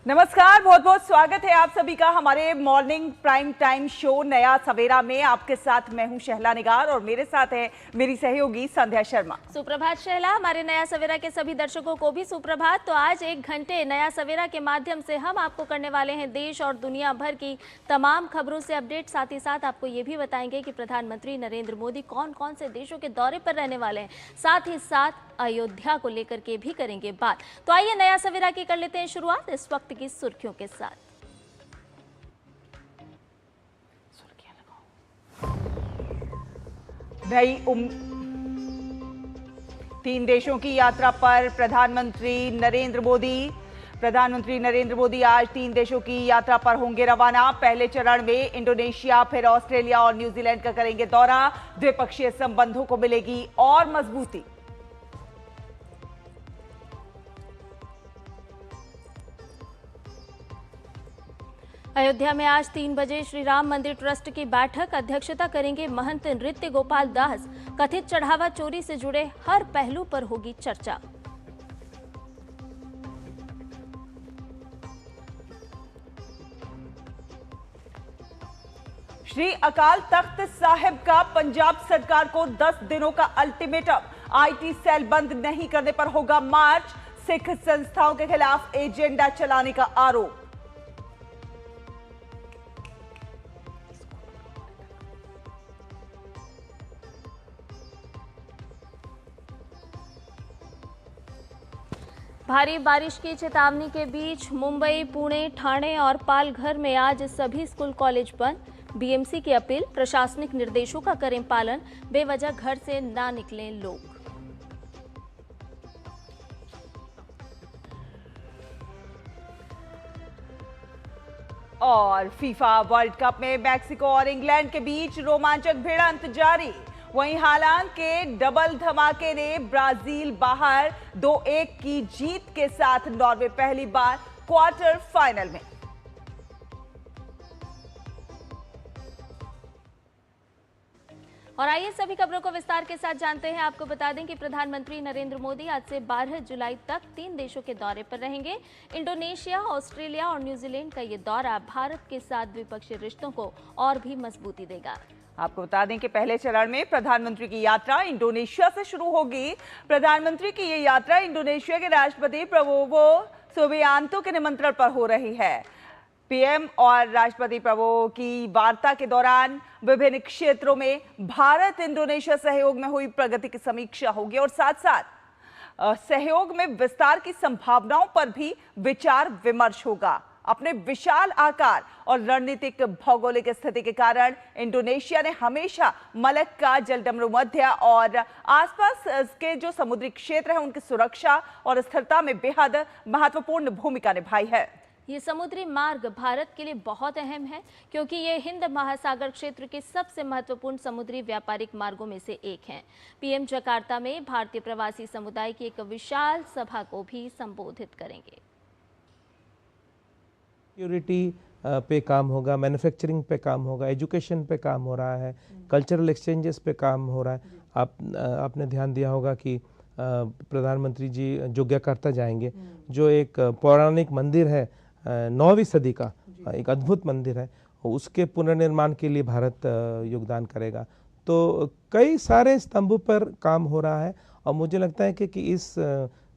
नमस्कार, बहुत बहुत स्वागत है आप सभी का हमारे मॉर्निंग प्राइम टाइम शो नया सवेरा में। आपके साथ मैं हूं शहला निगार और मेरे साथ है मेरी सहयोगी संध्या शर्मा। सुप्रभात शहला, हमारे नया सवेरा के सभी दर्शकों को भी सुप्रभात। तो आज 1 घंटे नया सवेरा के माध्यम से हम आपको करने वाले हैं देश और दुनिया भर की तमाम खबरों से अपडेट। साथ ही साथ आपको ये भी बताएंगे कि प्रधानमंत्री नरेंद्र मोदी कौन कौन से देशों के दौरे पर रहने वाले हैं। साथ ही साथ अयोध्या को लेकर के भी करेंगे बात। तो आइए नया सवेरा की कर लेते हैं शुरुआत इस वक्त की सुर्खियों के साथ। तीन देशों की यात्रा पर प्रधानमंत्री नरेंद्र मोदी आज 3 देशों की यात्रा पर होंगे रवाना। पहले चरण में इंडोनेशिया, फिर ऑस्ट्रेलिया और न्यूजीलैंड का करेंगे दौरा। द्विपक्षीय संबंधों को मिलेगी और मजबूती। अयोध्या में आज 3 बजे श्री राम मंदिर ट्रस्ट की बैठक, अध्यक्षता करेंगे महंत नृत्य गोपाल दास। कथित चढ़ावा चोरी से जुड़े हर पहलू पर होगी चर्चा। श्री अकाल तख्त साहिब का पंजाब सरकार को 10 दिनों का अल्टीमेटम। आईटी सेल बंद नहीं करने पर होगा मार्च। सिख संस्थाओं के खिलाफ एजेंडा चलाने का आरोप। भारी बारिश की चेतावनी के बीच मुंबई, पुणे, ठाणे और पालघर में आज सभी स्कूल कॉलेज बंद। बीएमसी की अपील, प्रशासनिक निर्देशों का करें पालन, बेवजह घर से ना निकलें लोग। और फीफा वर्ल्ड कप में मैक्सिको और इंग्लैंड के बीच रोमांचक भिड़ंत जारी। वहीं हालांकि के डबल धमाके ने ब्राजील बाहर 2-1 की जीत के साथ नॉर्वे पहली बार क्वार्टर फाइनल में। और आइए सभी खबरों को विस्तार के साथ जानते हैं। आपको बता दें कि प्रधानमंत्री नरेंद्र मोदी आज से 12 जुलाई तक 3 देशों के दौरे पर रहेंगे। इंडोनेशिया, ऑस्ट्रेलिया और न्यूजीलैंड का ये दौरा भारत के साथ द्विपक्षीय रिश्तों को और भी मजबूती देगा। आपको बता दें कि पहले चरण में प्रधानमंत्री की यात्रा इंडोनेशिया से शुरू होगी। प्रधानमंत्री की ये यात्रा इंडोनेशिया के राष्ट्रपति प्रबोवो सुबियांतो के निमंत्रण पर हो रही है। पीएम और राष्ट्रपति प्रबोवो की वार्ता के दौरान विभिन्न क्षेत्रों में भारत इंडोनेशिया सहयोग में हुई प्रगति की समीक्षा होगी और साथ साथ सहयोग में विस्तार की संभावनाओं पर भी विचार विमर्श होगा। अपने विशाल आकार और रणनीतिक भौगोलिक स्थिति के कारण इंडोनेशिया ने हमेशा मलक्का, जलडमरू मध्य और आसपास के जो समुद्री क्षेत्र हैं उनकी सुरक्षा और स्थिरता में बेहद महत्वपूर्ण भूमिका निभाई है। ये समुद्री मार्ग भारत के लिए बहुत अहम है क्योंकि ये हिंद महासागर क्षेत्र के सबसे महत्वपूर्ण समुद्री व्यापारिक मार्गों में से एक हैं। पीएम जकार्ता में भारतीय प्रवासी समुदाय की एक विशाल सभा को भी संबोधित करेंगे। सिक्योरिटी पे काम होगा, मैन्युफैक्चरिंग पे काम होगा, एजुकेशन पे काम हो रहा है, कल्चरल एक्सचेंजेस पे काम हो रहा है। आपने ध्यान दिया होगा कि प्रधानमंत्री जी जोग्याकर्ता जाएंगे, जो एक पौराणिक मंदिर है 9वीं सदी का, एक अद्भुत मंदिर है। उसके पुनर्निर्माण के लिए भारत योगदान करेगा। तो कई सारे स्तंभों पर काम हो रहा है और मुझे लगता है कि इस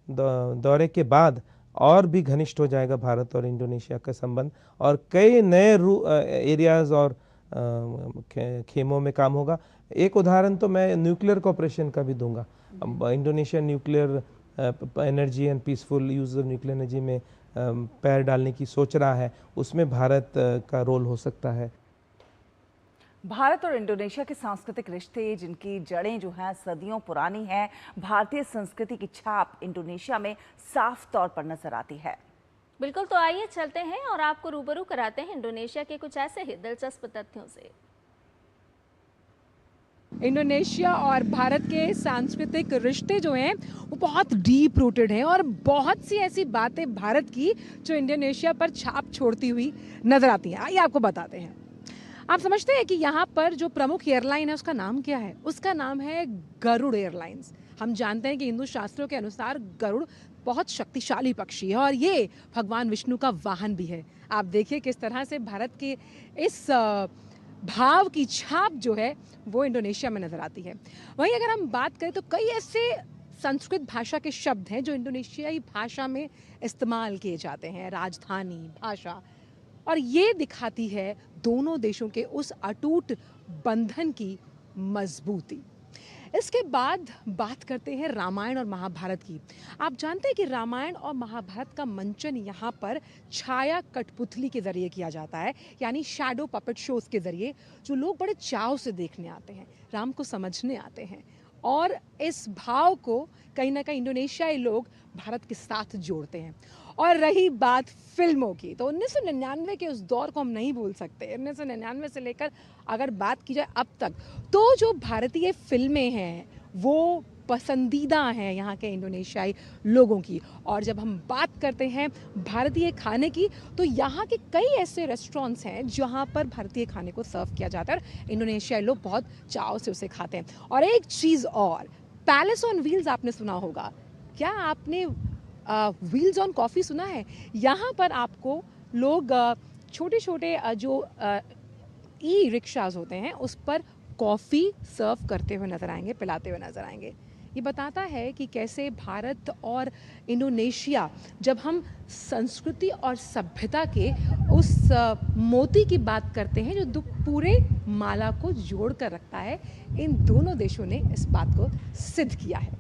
दौरे के बाद और भी घनिष्ठ हो जाएगा भारत और इंडोनेशिया का संबंध और कई नए एरियाज और खेमों में काम होगा। एक उदाहरण तो मैं न्यूक्लियर कोऑपरेशन का भी दूंगा। Indonesia nuclear energy and peaceful use of nuclear energy में पैर डालने की सोच रहा है, उसमें भारत का रोल हो सकता है। भारत और इंडोनेशिया के सांस्कृतिक रिश्ते, जिनकी जड़ें जो हैं सदियों पुरानी हैं, भारतीय संस्कृति की छाप इंडोनेशिया में साफ तौर पर नजर आती है। बिल्कुल, तो आइए चलते हैं और आपको रूबरू कराते हैं इंडोनेशिया के कुछ ऐसे ही दिलचस्प तथ्यों से। इंडोनेशिया और भारत के सांस्कृतिक रिश्ते जो हैं वो बहुत डीप रूटेड हैं और बहुत सी ऐसी बातें भारत की जो इंडोनेशिया पर छाप छोड़ती हुई नजर आती हैं। आइए आपको बताते हैं। आप समझते हैं कि यहाँ पर जो प्रमुख एयरलाइन है उसका नाम क्या है? उसका नाम है गरुड़ एयरलाइंस। हम जानते हैं कि हिंदू शास्त्रों के अनुसार गरुड़ बहुत शक्तिशाली पक्षी है और ये भगवान विष्णु का वाहन भी है। आप देखिए किस तरह से भारत के इस भाव की छाप जो है वो इंडोनेशिया में नजर आती है। वहीं अगर हम बात करें तो कई ऐसे संस्कृत भाषा के शब्द हैं जो इंडोनेशियाई भाषा में इस्तेमाल किए जाते हैं, राजधानी भाषा, और ये दिखाती है दोनों देशों के उस अटूट बंधन की मजबूती। इसके बाद बात करते हैं रामायण और महाभारत की। आप जानते हैं कि रामायण और महाभारत का मंचन यहाँ पर छाया कठपुतली के ज़रिए किया जाता है, यानी शैडो पपेट शोज़ के ज़रिए, जो लोग बड़े चाव से देखने आते हैं, राम को समझने आते हैं। और इस भाव को कहीं ना कहीं इंडोनेशियाई लोग भारत के साथ जोड़ते हैं। और रही बात फिल्मों की, तो 1999 के उस दौर को हम नहीं भूल सकते। 1999 से लेकर अगर बात की जाए अब तक, तो जो भारतीय फिल्में हैं वो पसंदीदा हैं यहाँ के इंडोनेशियाई लोगों की। और जब हम बात करते हैं भारतीय खाने की, तो यहाँ के कई ऐसे रेस्टोरेंट्स हैं जहाँ पर भारतीय खाने को सर्व किया जाता है और इंडोनेशियाई लोग बहुत चाव से उसे खाते हैं। और एक चीज़ और, पैलेस ऑन व्हील्स आपने सुना होगा। क्या आपने व्हील्स ऑन कॉफ़ी सुना है? यहाँ पर आपको लोग छोटे छोटे जो ई रिक्शाज होते हैं उस पर कॉफ़ी सर्व करते हुए नज़र आएंगे, पिलाते हुए नज़र आएंगे। ये बताता है कि कैसे भारत और इंडोनेशिया, जब हम संस्कृति और सभ्यता के उस मोती की बात करते हैं जो पूरे माला को जोड़ कर रखता है, इन दोनों देशों ने इस बात को सिद्ध किया है।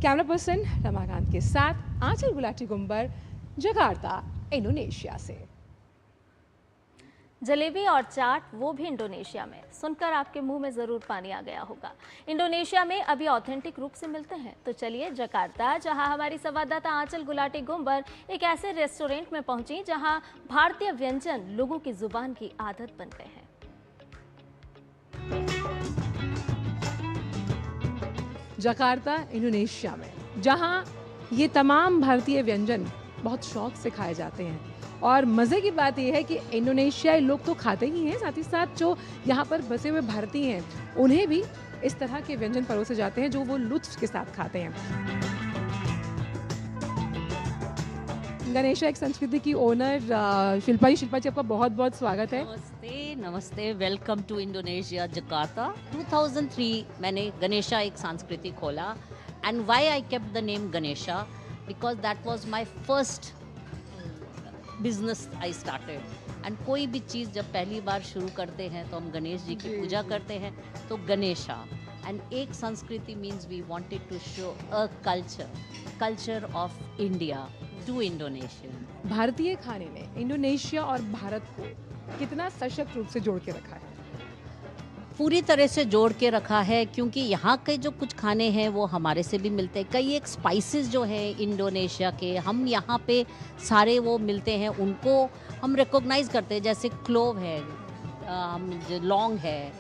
कैमरा पर्सन रमाकांत के साथ आंचल गुलाटी गुंबर, जकार्ता, इंडोनेशिया से। जलेबी और चाट, वो भी इंडोनेशिया में, सुनकर आपके मुंह में ज़रूर पानी आ गया होगा। इंडोनेशिया में अभी ऑथेंटिक रूप से मिलते हैं, तो चलिए जकार्ता, जहां हमारी संवाददाता आंचल गुलाटी गुंबर एक ऐसे रेस्टोरेंट में पहुंची जहां भारतीय व्यंजन लोगों की जुबान की आदत बन गए हैं। जकार्ता, इंडोनेशिया में, जहां ये तमाम भारतीय व्यंजन बहुत शौक से खाए जाते हैं। और मज़े की बात यह है कि इंडोनेशियाई लोग तो खाते ही हैं, साथ ही साथ जो यहाँ पर बसे हुए भारतीय हैं उन्हें भी इस तरह के व्यंजन परोसे जाते हैं जो वो लुत्फ के साथ खाते हैं। गणेशा एक संस्कृति की ओनर शिल्पा जी, आपका बहुत बहुत स्वागत है। नमस्ते, नमस्ते, वेलकम टू इंडोनेशिया, जकार्ता। 2003 मैंने गणेशा एक संस्कृति खोला। And why I kept the name Ganesha, because that was my first business I started. And कोई भी चीज़ जब पहली बार शुरू करते हैं तो हम गणेश जी की पूजा करते हैं, तो गणेशा। एंड एक संस्कृति means we wanted to show a culture of India to Indonesia. भारतीय खाने ने इंडोनेशिया और भारत को कितना सशक्त रूप से जोड़ के रखा है? पूरी तरह से जोड़ के रखा है, क्योंकि यहाँ के जो कुछ खाने हैं वो हमारे से भी मिलते हैं। कई एक स्पाइसेस जो है इंडोनेशिया के, हम यहाँ पे सारे वो मिलते हैं, उनको हम रिकॉग्नाइज करते हैं। जैसे क्लोव है, लौंग है,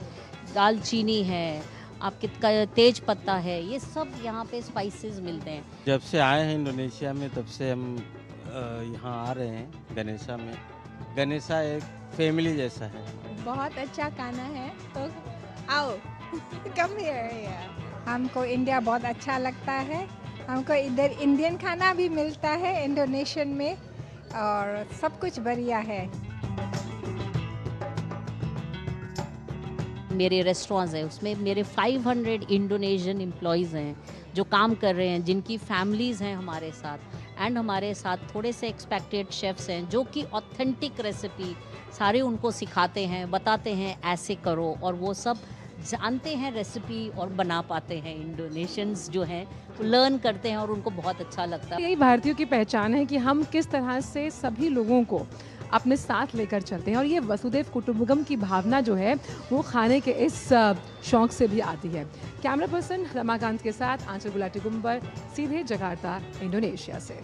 दालचीनी है, आपके तेज पत्ता है, ये सब यहाँ पे स्पाइसेस मिलते हैं। जब से आए हैं इंडोनेशिया में तब से हम यहाँ आ रहे हैं गणेशा में। गणेशा एक फैमिली जैसा है। बहुत अच्छा खाना है, तो आओ कम हियर। हमको इंडिया बहुत अच्छा लगता है। हमको इधर इंडियन खाना भी मिलता है इंडोनेशियन में, और सब कुछ बढ़िया है। मेरे रेस्टोरेंट्स हैं, उसमें मेरे 500 इंडोनेशियन एम्प्लॉयज़ हैं जो काम कर रहे हैं, जिनकी फैमिलीज़ हैं हमारे साथ। एंड हमारे साथ थोड़े से एक्सपेक्टेड शेफ्स हैं जो कि ऑथेंटिक रेसिपी सारे उनको सिखाते हैं, बताते हैं ऐसे करो, और वो सब जानते हैं रेसिपी और बना पाते हैं। इंडोनेशियंस जो हैं वो लर्न करते हैं और उनको बहुत अच्छा लगता है। यही भारतीयों की पहचान है कि हम किस तरह से सभी लोगों को अपने साथ लेकर चलते हैं, और ये वसुधैव कुटुंबकम की भावना जो है वो खाने के इस शौक से भी आती है। कैमरा पर्सन रमाकांत के साथ आंचल गुलाटी गुंबर, सीधे जकार्ता, इंडोनेशिया से।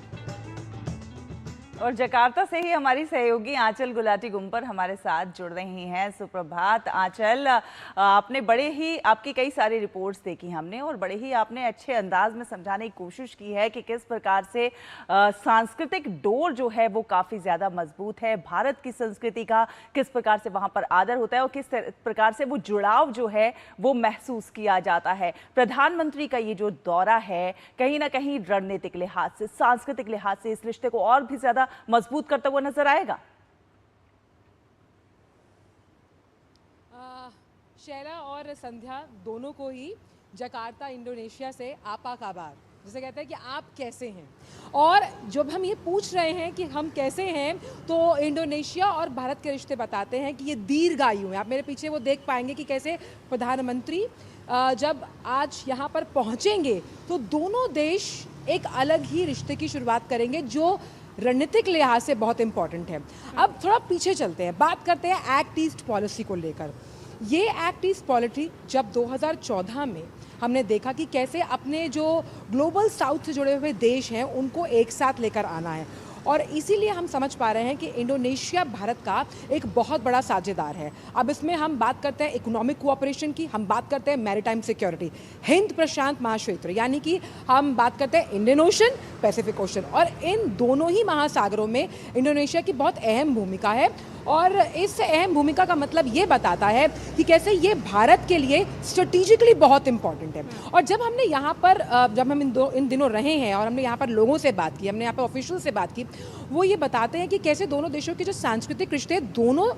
और जकार्ता से ही हमारी सहयोगी आंचल गुलाटी गुम्पर हमारे साथ जुड़ रही हैं। सुप्रभात आंचल, आपने बड़े ही आपकी कई सारी रिपोर्ट्स देखी हमने और बड़े ही आपने अच्छे अंदाज में समझाने की कोशिश की है कि किस प्रकार से सांस्कृतिक डोर जो है वो काफ़ी ज़्यादा मजबूत है। भारत की संस्कृति का किस प्रकार से वहाँ पर आदर होता है और किस प्रकार से वो जुड़ाव जो है वो महसूस किया जाता है। प्रधानमंत्री का ये जो दौरा है कहीं ना कहीं रणनीतिक लिहाज से, सांस्कृतिक लिहाज से इस रिश्ते को और भी ज़्यादा मजबूत करता हुआ नजर आएगा। शैला और संध्या दोनों को ही जकार्ता इंडोनेशिया से आपाक आभार। जिसे कहते हैं कि आप कैसे हैं, और जब हम ये पूछ रहे हैं कि हम कैसे हैं तो इंडोनेशिया और भारत के रिश्ते बताते हैं कि ये दीर्घायु हैं। आप मेरे पीछे वो देख पाएंगे कि कैसे प्रधानमंत्री जब आज यहाँ पर पहुँचेंगे तो दोनों देश एक अलग ही रिश्ते की शुरुआत करेंगे जो रणनीतिक लिहाज से बहुत इंपॉर्टेंट है। अब थोड़ा पीछे चलते हैं, बात करते हैं एक्ट ईस्ट पॉलिसी को लेकर। ये एक्ट ईस्ट पॉलिसी जब 2014 में हमने देखा कि कैसे अपने जो ग्लोबल साउथ से जुड़े हुए देश हैं उनको एक साथ लेकर आना है, और इसीलिए हम समझ पा रहे हैं कि इंडोनेशिया भारत का एक बहुत बड़ा साझेदार है। अब इसमें हम बात करते हैं इकोनॉमिक कोऑपरेशन की, हम बात करते हैं मैरीटाइम सिक्योरिटी, हिंद प्रशांत महाक्षेत्र, यानी कि हम बात करते हैं इंडियन ओशन, पैसिफिक ओशन, और इन दोनों ही महासागरों में इंडोनेशिया की बहुत अहम भूमिका है। और इस अहम भूमिका का मतलब ये बताता है कि कैसे ये भारत के लिए स्ट्रेटेजिकली बहुत इंपॉर्टेंट है। और जब हमने यहाँ पर जब हम इन दिनों रहे हैं और हमने यहाँ पर लोगों से बात की, हमने यहाँ पर ऑफिशियल से बात की, वो ये बताते हैं कि कैसे दोनों देशों के जो सांस्कृतिक रिश्ते दोनों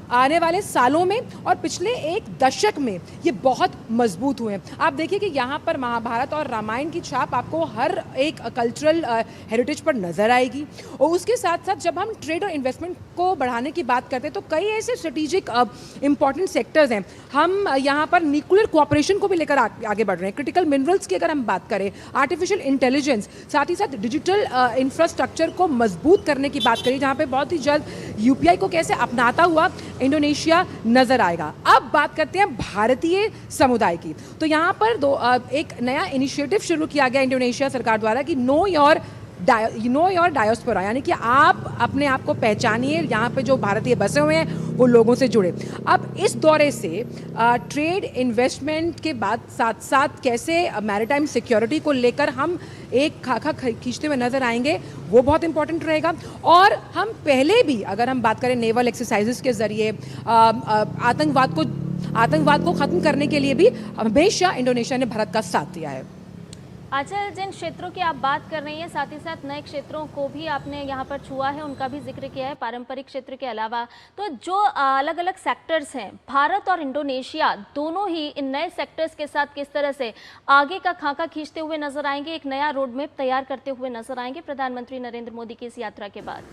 आने वाले सालों में और पिछले एक दशक में ये बहुत मजबूत हुए हैं। आप देखिए कि यहाँ पर महाभारत और रामायण की छाप आपको हर एक कल्चरल हेरिटेज पर नज़र आएगी। और उसके साथ साथ जब हम ट्रेड और इन्वेस्टमेंट को बढ़ाने की बात करते हैं तो कई ऐसे स्ट्रेटेजिक इंपॉर्टेंट सेक्टर्स हैं। हम यहाँ पर न्यूक्लियर कोऑपरेशन को भी लेकर आगे बढ़ रहे हैं। क्रिटिकल मिनरल्स की अगर हम बात करें, आर्टिफिशियल इंटेलिजेंस, साथ ही साथ डिजिटल इंफ्रास्ट्रक्चर को मजबूत करने की बात करें, जहाँ पर बहुत ही जल्द UPI को कैसे अपनाता हुआ इंडोनेशिया नजर आएगा। अब बात करते हैं भारतीय समुदाय की, तो यहाँ पर एक नया इनिशिएटिव शुरू किया गया इंडोनेशिया सरकार द्वारा कि नो योर डायोस्पोरा, यानी कि आप अपने आप को पहचानिए, यहाँ पे जो भारतीय बसे हुए हैं वो लोगों से जुड़े। अब इस दौरे से ट्रेड इन्वेस्टमेंट के बाद साथ साथ कैसे मैरीटाइम सिक्योरिटी को लेकर हम एक खाका खींचते हुए नजर आएंगे, वो बहुत इंपॉर्टेंट रहेगा। और हम पहले भी अगर हम बात करें नेवल एक्सरसाइजेस के जरिए आतंकवाद को ख़त्म करने के लिए भी हमेशा इंडोनेशिया ने भारत का साथ दिया है। अच्छा, जिन क्षेत्रों की आप बात कर रही हैं साथ ही साथ नए क्षेत्रों को भी आपने यहाँ पर छुआ है, उनका भी जिक्र किया है पारंपरिक क्षेत्र के अलावा। तो जो अलग अलग सेक्टर्स हैं, भारत और इंडोनेशिया दोनों ही इन नए सेक्टर्स के साथ किस तरह से आगे का खाका खींचते हुए नजर आएंगे, एक नया रोड मैप तैयार करते हुए नजर आएंगे प्रधानमंत्री नरेंद्र मोदी की इस यात्रा के बाद?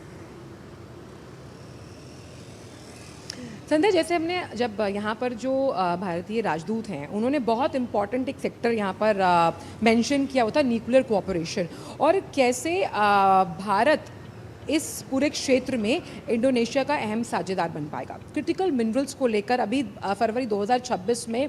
संध्या, जैसे हमने जब यहाँ पर जो भारतीय राजदूत हैं उन्होंने बहुत इम्पॉर्टेंट एक सेक्टर यहाँ पर मेंशन किया, होता न्यूक्लियर कोऑपरेशन, और कैसे भारत इस पूरे क्षेत्र में इंडोनेशिया का अहम साझेदार बन पाएगा। क्रिटिकल मिनरल्स को लेकर अभी फरवरी 2026 में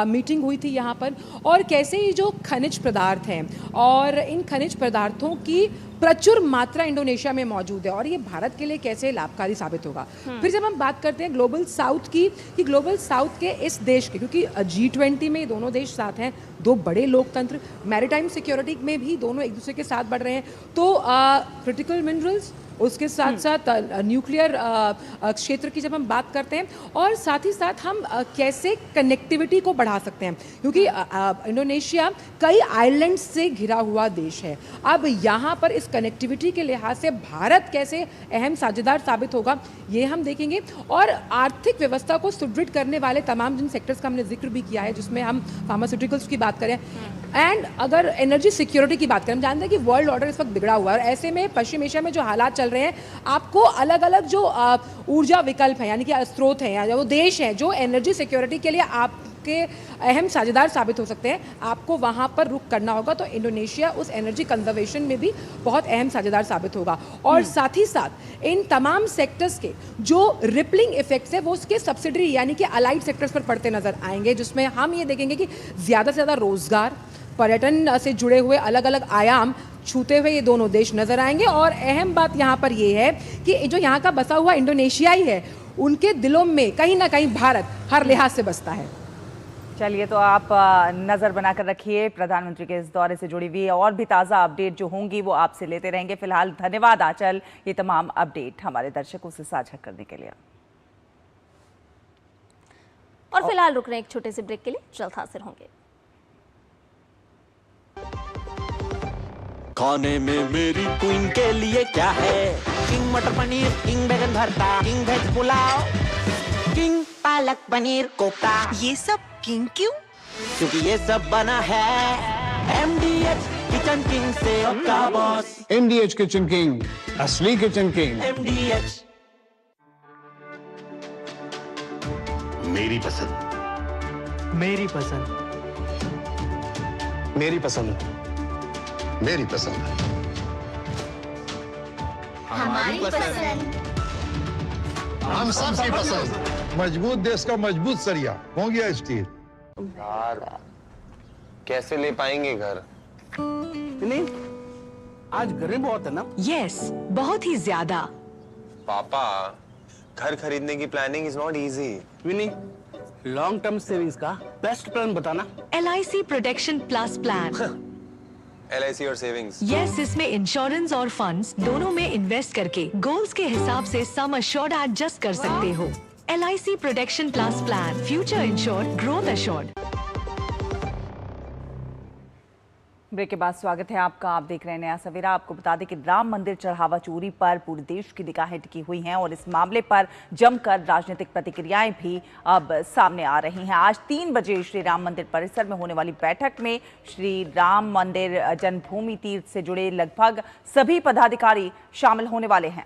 मीटिंग हुई थी यहाँ पर, और कैसे ये जो खनिज पदार्थ हैं और इन खनिज पदार्थों की प्रचुर मात्रा इंडोनेशिया में मौजूद है और ये भारत के लिए कैसे लाभकारी साबित होगा। फिर जब हम बात करते हैं ग्लोबल साउथ की, कि ग्लोबल साउथ के इस देश के, क्योंकि G20 में दोनों देश साथ हैं, दो बड़े लोकतंत्र, मैरीटाइम सिक्योरिटी में भी दोनों एक दूसरे के साथ बढ़ रहे हैं, तो क्रिटिकल मिनरल्स, उसके साथ साथ न्यूक्लियर क्षेत्र की जब हम बात करते हैं, और साथ ही साथ हम कैसे कनेक्टिविटी को बढ़ा सकते हैं, क्योंकि इंडोनेशिया कई आइलैंड से घिरा हुआ देश है। अब यहाँ पर इस कनेक्टिविटी के लिहाज से भारत कैसे अहम साझेदार साबित होगा, ये हम देखेंगे। और आर्थिक व्यवस्था को सुदृढ़ करने वाले तमाम जिन सेक्टर्स का हमने जिक्र भी किया है, जिसमें हम फार्मास्यूटिकल्स की बात करें, एंड अगर एनर्जी सिक्योरिटी की बात करें, हम जानते हैं कि वर्ल्ड ऑर्डर इस वक्त बिगड़ा हुआ है, और ऐसे में पश्चिम एशिया में जो हालात चल रहे हैं, आपको अलग अलग जो ऊर्जा विकल्प हैं, यानी कि स्रोत हैं या वो देश हैं जो एनर्जी सिक्योरिटी के लिए आपके अहम साझेदार साबित हो सकते हैं, आपको वहाँ पर रुख करना होगा। तो इंडोनेशिया उस एनर्जी कंजर्वेशन में भी बहुत अहम साझेदार साबित होगा। और साथ ही साथ इन तमाम सेक्टर्स के जो रिपलिंग इफेक्ट्स है वो उसके सब्सिडरी यानी कि अलाइड सेक्टर्स पर पड़ते नजर आएंगे, जिसमें हम ये देखेंगे कि ज़्यादा से ज़्यादा रोजगार, पर्यटन से जुड़े हुए अलग अलग आयाम छूते हुए ये दोनों देश नजर आएंगे। और अहम बात यहाँ पर ये है कि जो यहाँ का बसा हुआ इंडोनेशियाई है, उनके दिलों में कहीं ना कहीं भारत हर लिहाज से बसता है। चलिए, तो आप नजर बनाकर रखिए प्रधानमंत्री के इस दौरे से जुड़ी हुई और भी ताज़ा अपडेट जो होंगी वो आपसे लेते रहेंगे। फिलहाल धन्यवाद आंचल, ये तमाम अपडेट हमारे दर्शकों से साझा करने के लिए। और फिलहाल रुक रहे हैं एक छोटे से ब्रेक के लिए, जल्द हाजिर होंगे। खाने में मेरी क्वीन के लिए क्या है? किंग मटर पनीर, किंग बैगन भरता, king veg pulao, king palak paneer kofta. ये सब किंग क्यों? क्योंकि ये सब बना है MDH किचन किंग से का बॉस। MDH किचन किंग, असली किचन किंग। MDH मेरी पसंद, मेरी पसंद, मेरी पसंद, मेरी पसंद, हमारी पसंद। हम सबकी पसंद। मजबूत देश का मजबूत सरिया हो गया स्टील। यार कैसे ले पाएंगे घर? नहीं, आज गर्मी बहुत है ना। यस, बहुत ही ज्यादा। पापा, घर खरीदने की planning is not easy. Vini, long term savings का बेस्ट प्लान बताना। LIC protection plus plan. LIC और सेविंग्स। यस, इसमें इंश्योरेंस और फंड्स दोनों में इन्वेस्ट करके गोल्स के हिसाब से सम अश्योर्ड एडजस्ट कर सकते हो। LIC protection plus plan, future insured, growth assured. Break के बाद स्वागत है आपका। आप देख रहे हैं नया सवेरा। आपको बता दें कि राम मंदिर चढ़ावा चोरी पर पूरे देश की निगाहें टिकी हुई हैं और इस मामले पर जमकर राजनीतिक प्रतिक्रियाएं भी अब सामने आ रही हैं। आज 3 बजे श्री राम मंदिर परिसर में होने वाली बैठक में श्री राम मंदिर जन्मभूमि तीर्थ से जुड़े लगभग सभी पदाधिकारी शामिल होने वाले हैं।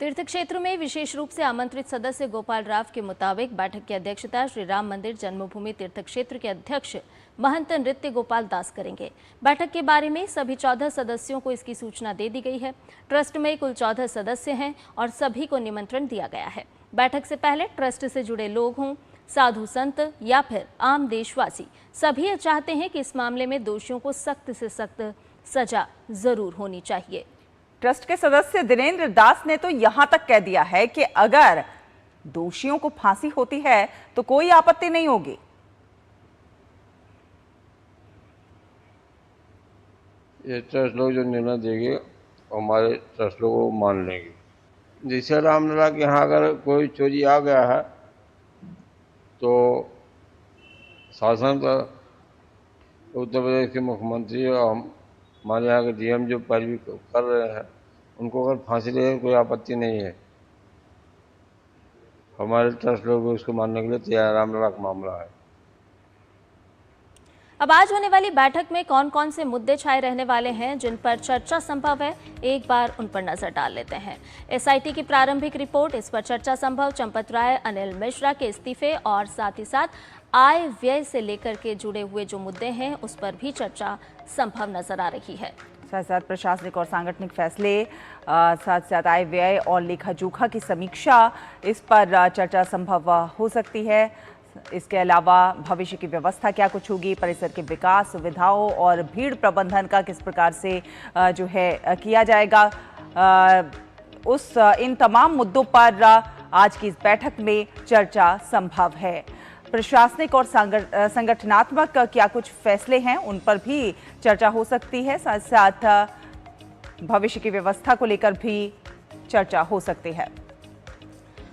तीर्थ क्षेत्र में विशेष रूप से आमंत्रित सदस्य गोपाल राव के मुताबिक बैठक की अध्यक्षता श्री राम मंदिर जन्मभूमि तीर्थ क्षेत्र के अध्यक्ष महंत नृत्य गोपाल दास करेंगे। बैठक के बारे में सभी 14 सदस्यों को इसकी सूचना दे दी गई है। ट्रस्ट में कुल 14 सदस्य हैं और सभी को निमंत्रण दिया गया है। बैठक से पहले ट्रस्ट से जुड़े लोग हों, साधु संत या फिर आम देशवासी, सभी ये चाहते हैं कि इस मामले में दोषियों को सख्त से सख्त सजा जरूर होनी चाहिए। ट्रस्ट के सदस्य दिनेंद्र दास ने तो यहां तक कह दिया है कि अगर दोषियों को फांसी होती है तो कोई आपत्ति नहीं होगी। ये ट्रस्ट लोग जो निर्णय देंगे हमारे ट्रस्ट लोग को मान लेंगे। जैसे रामलला के यहाँ अगर कोई चोरी आ गया है तो शासन का उत्तर प्रदेश के मुख्यमंत्री और हमारे यहाँ के DM जो पैरवी कर रहे हैं उनको अगर फांसी लगे कोई आपत्ति नहीं है। हमारे ट्रस्ट लोग उसको मानने के लिए तैयार। रामलला का मामला है। अब आज होने वाली बैठक में कौन कौन से मुद्दे छाए रहने वाले हैं जिन पर चर्चा संभव है, एक बार उन पर नजर डाल लेते हैं। SIT की प्रारंभिक रिपोर्ट, इस पर चर्चा संभव, चंपत राय, अनिल मिश्रा के इस्तीफे और साथ ही साथ आय व्यय से लेकर के जुड़े हुए जो मुद्दे हैं उस पर भी चर्चा संभव नजर आ रही है। साथ साथ प्रशासनिक और सांगठनिक फैसले, साथ साथ आय व्यय और लेखा जोखा की समीक्षा, इस पर चर्चा संभव हो सकती है। इसके अलावा भविष्य की व्यवस्था क्या कुछ होगी, परिसर के विकास, सुविधाओं और भीड़ प्रबंधन का किस प्रकार से जो है किया जाएगा, इन तमाम मुद्दों पर आज की इस बैठक में चर्चा संभव है। प्रशासनिक और संगठनात्मक क्या कुछ फैसले हैं उन पर भी चर्चा हो सकती है। साथ साथ भविष्य की व्यवस्था को लेकर भी चर्चा हो सकती है।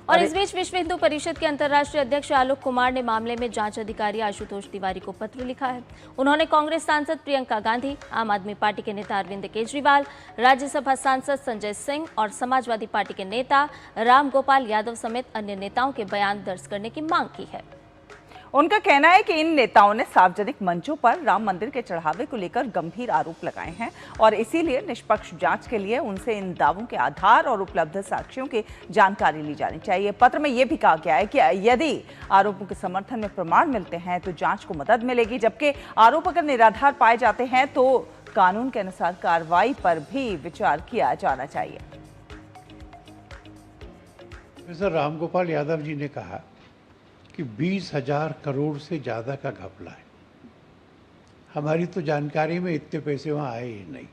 और इस बीच विश्व हिंदू परिषद के अंतर्राष्ट्रीय अध्यक्ष आलोक कुमार ने मामले में जांच अधिकारी आशुतोष तिवारी को पत्र लिखा है। उन्होंने कांग्रेस सांसद प्रियंका गांधी, आम आदमी पार्टी के नेता अरविंद केजरीवाल, राज्यसभा सांसद संजय सिंह और समाजवादी पार्टी के नेता राम गोपाल यादव समेत अन्य नेताओं के बयान दर्ज करने की मांग की है। उनका कहना है कि इन नेताओं ने सार्वजनिक मंचों पर राम मंदिर के चढ़ावे को लेकर गंभीर आरोप लगाए हैं और इसीलिए निष्पक्ष जांच के लिए उनसे इन दावों के आधार और उपलब्ध साक्ष्यों की जानकारी ली जानी चाहिए। पत्र में यह भी कहा गया है कि यदि आरोपों के समर्थन में प्रमाण मिलते हैं तो जांच को मदद मिलेगी, जबकि आरोप अगर निराधार पाए जाते हैं तो कानून के अनुसार कार्रवाई पर भी विचार किया जाना चाहिए। प्रोफेसर राम गोपाल यादव जी ने कहा कि 20,000 करोड़ से ज़्यादा का घपला है। हमारी तो जानकारी में इतने पैसे वहाँ आए ही नहीं।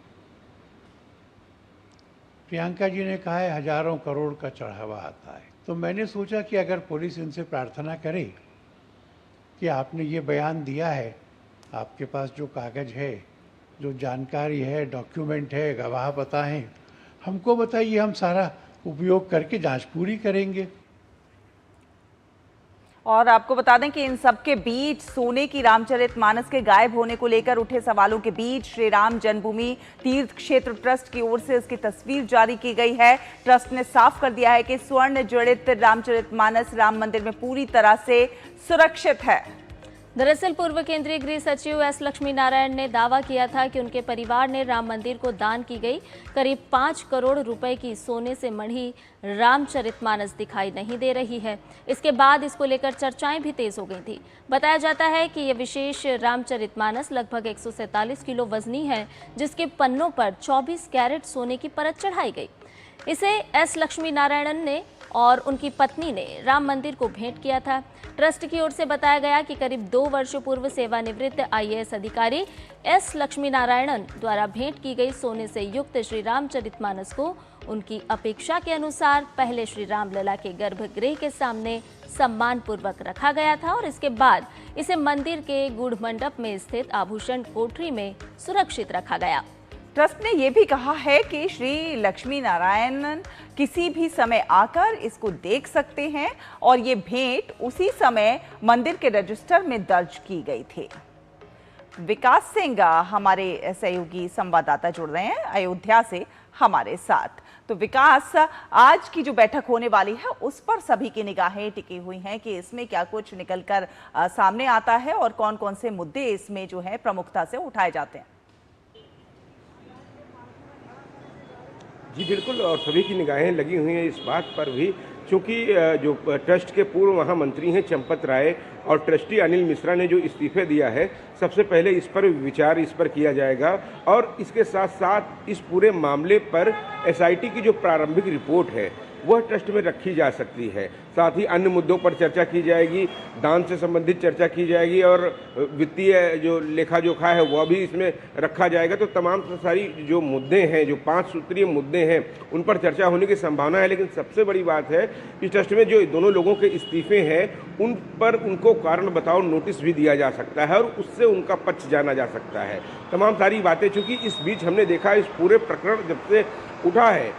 प्रियंका जी ने कहा है हजारों करोड़ का चढ़ावा आता है। तो मैंने सोचा कि अगर पुलिस इनसे प्रार्थना करे कि आपने ये बयान दिया है, आपके पास जो कागज है, जो जानकारी है, डॉक्यूमेंट है, गवाह पता है, हमको बताइए, हम सारा उपयोग करके जांच पूरी करेंगे। और आपको बता दें कि इन सब के बीच सोने की रामचरितमानस के गायब होने को लेकर उठे सवालों के बीच श्री राम जन्मभूमि तीर्थ क्षेत्र ट्रस्ट की ओर से इसकी तस्वीर जारी की गई है। ट्रस्ट ने साफ कर दिया है कि स्वर्ण जड़ित रामचरितमानस राम मंदिर में पूरी तरह से सुरक्षित है। दरअसल पूर्व केंद्रीय गृह सचिव एस लक्ष्मी नारायण ने दावा किया था कि उनके परिवार ने राम मंदिर को दान की गई करीब 5 करोड़ रुपए की सोने से मढ़ी रामचरितमानस दिखाई नहीं दे रही है। इसके बाद इसको लेकर चर्चाएं भी तेज हो गई थी। बताया जाता है कि यह विशेष रामचरितमानस लगभग 147 किलो वजनी है, जिसके पन्नों पर 24 कैरेट सोने की परत चढ़ाई गई। इसे एस लक्ष्मी नारायणन ने और उनकी पत्नी ने राम मंदिर को भेंट किया था। ट्रस्ट की ओर से बताया गया कि करीब 2 वर्ष पूर्व सेवानिवृत्त IAS अधिकारी एस लक्ष्मी नारायणन द्वारा भेंट की गई सोने से युक्त श्री रामचरितमानस को उनकी अपेक्षा के अनुसार पहले श्री रामलला के गर्भगृह के सामने सम्मान पूर्वक रखा गया था और इसके बाद इसे मंदिर के गूढ़ मंडप में स्थित आभूषण कोठरी में सुरक्षित रखा गया। ट्रस्ट ने यह भी कहा है कि श्री लक्ष्मी नारायणन किसी भी समय आकर इसको देख सकते हैं और ये भेंट उसी समय मंदिर के रजिस्टर में दर्ज की गई थी। विकास सिंह हमारे सहयोगी संवाददाता जुड़ रहे हैं अयोध्या से हमारे साथ। तो विकास, आज की जो बैठक होने वाली है उस पर सभी की निगाहें टिकी हुई हैं कि इसमें क्या कुछ निकलकर सामने आता है और कौन कौन से मुद्दे इसमें जो है प्रमुखता से उठाए जाते हैं। जी बिल्कुल, और सभी की निगाहें लगी हुई हैं इस बात पर भी, क्योंकि जो ट्रस्ट के पूर्व महामंत्री हैं चंपत राय और ट्रस्टी अनिल मिश्रा ने जो इस्तीफे दिया है, सबसे पहले इस पर विचार इस पर किया जाएगा और इसके साथ साथ इस पूरे मामले पर SIT की जो प्रारंभिक रिपोर्ट है वह ट्रस्ट में रखी जा सकती है। साथ ही अन्य मुद्दों पर चर्चा की जाएगी, दान से संबंधित चर्चा की जाएगी और वित्तीय जो लेखा जोखा है वह भी इसमें रखा जाएगा। तो तमाम सारी जो मुद्दे हैं, जो 5 सूत्रीय मुद्दे हैं, उन पर चर्चा होने की संभावना है। लेकिन सबसे बड़ी बात है कि ट्रस्ट में जो दोनों लोगों के इस्तीफे हैं उन पर उनको कारण बताओ नोटिस भी दिया जा सकता है और उससे उनका पक्ष जाना जा सकता है। तमाम सारी बातें, चूँकि इस बीच हमने देखा इस पूरे प्रकरण जब से उठा है,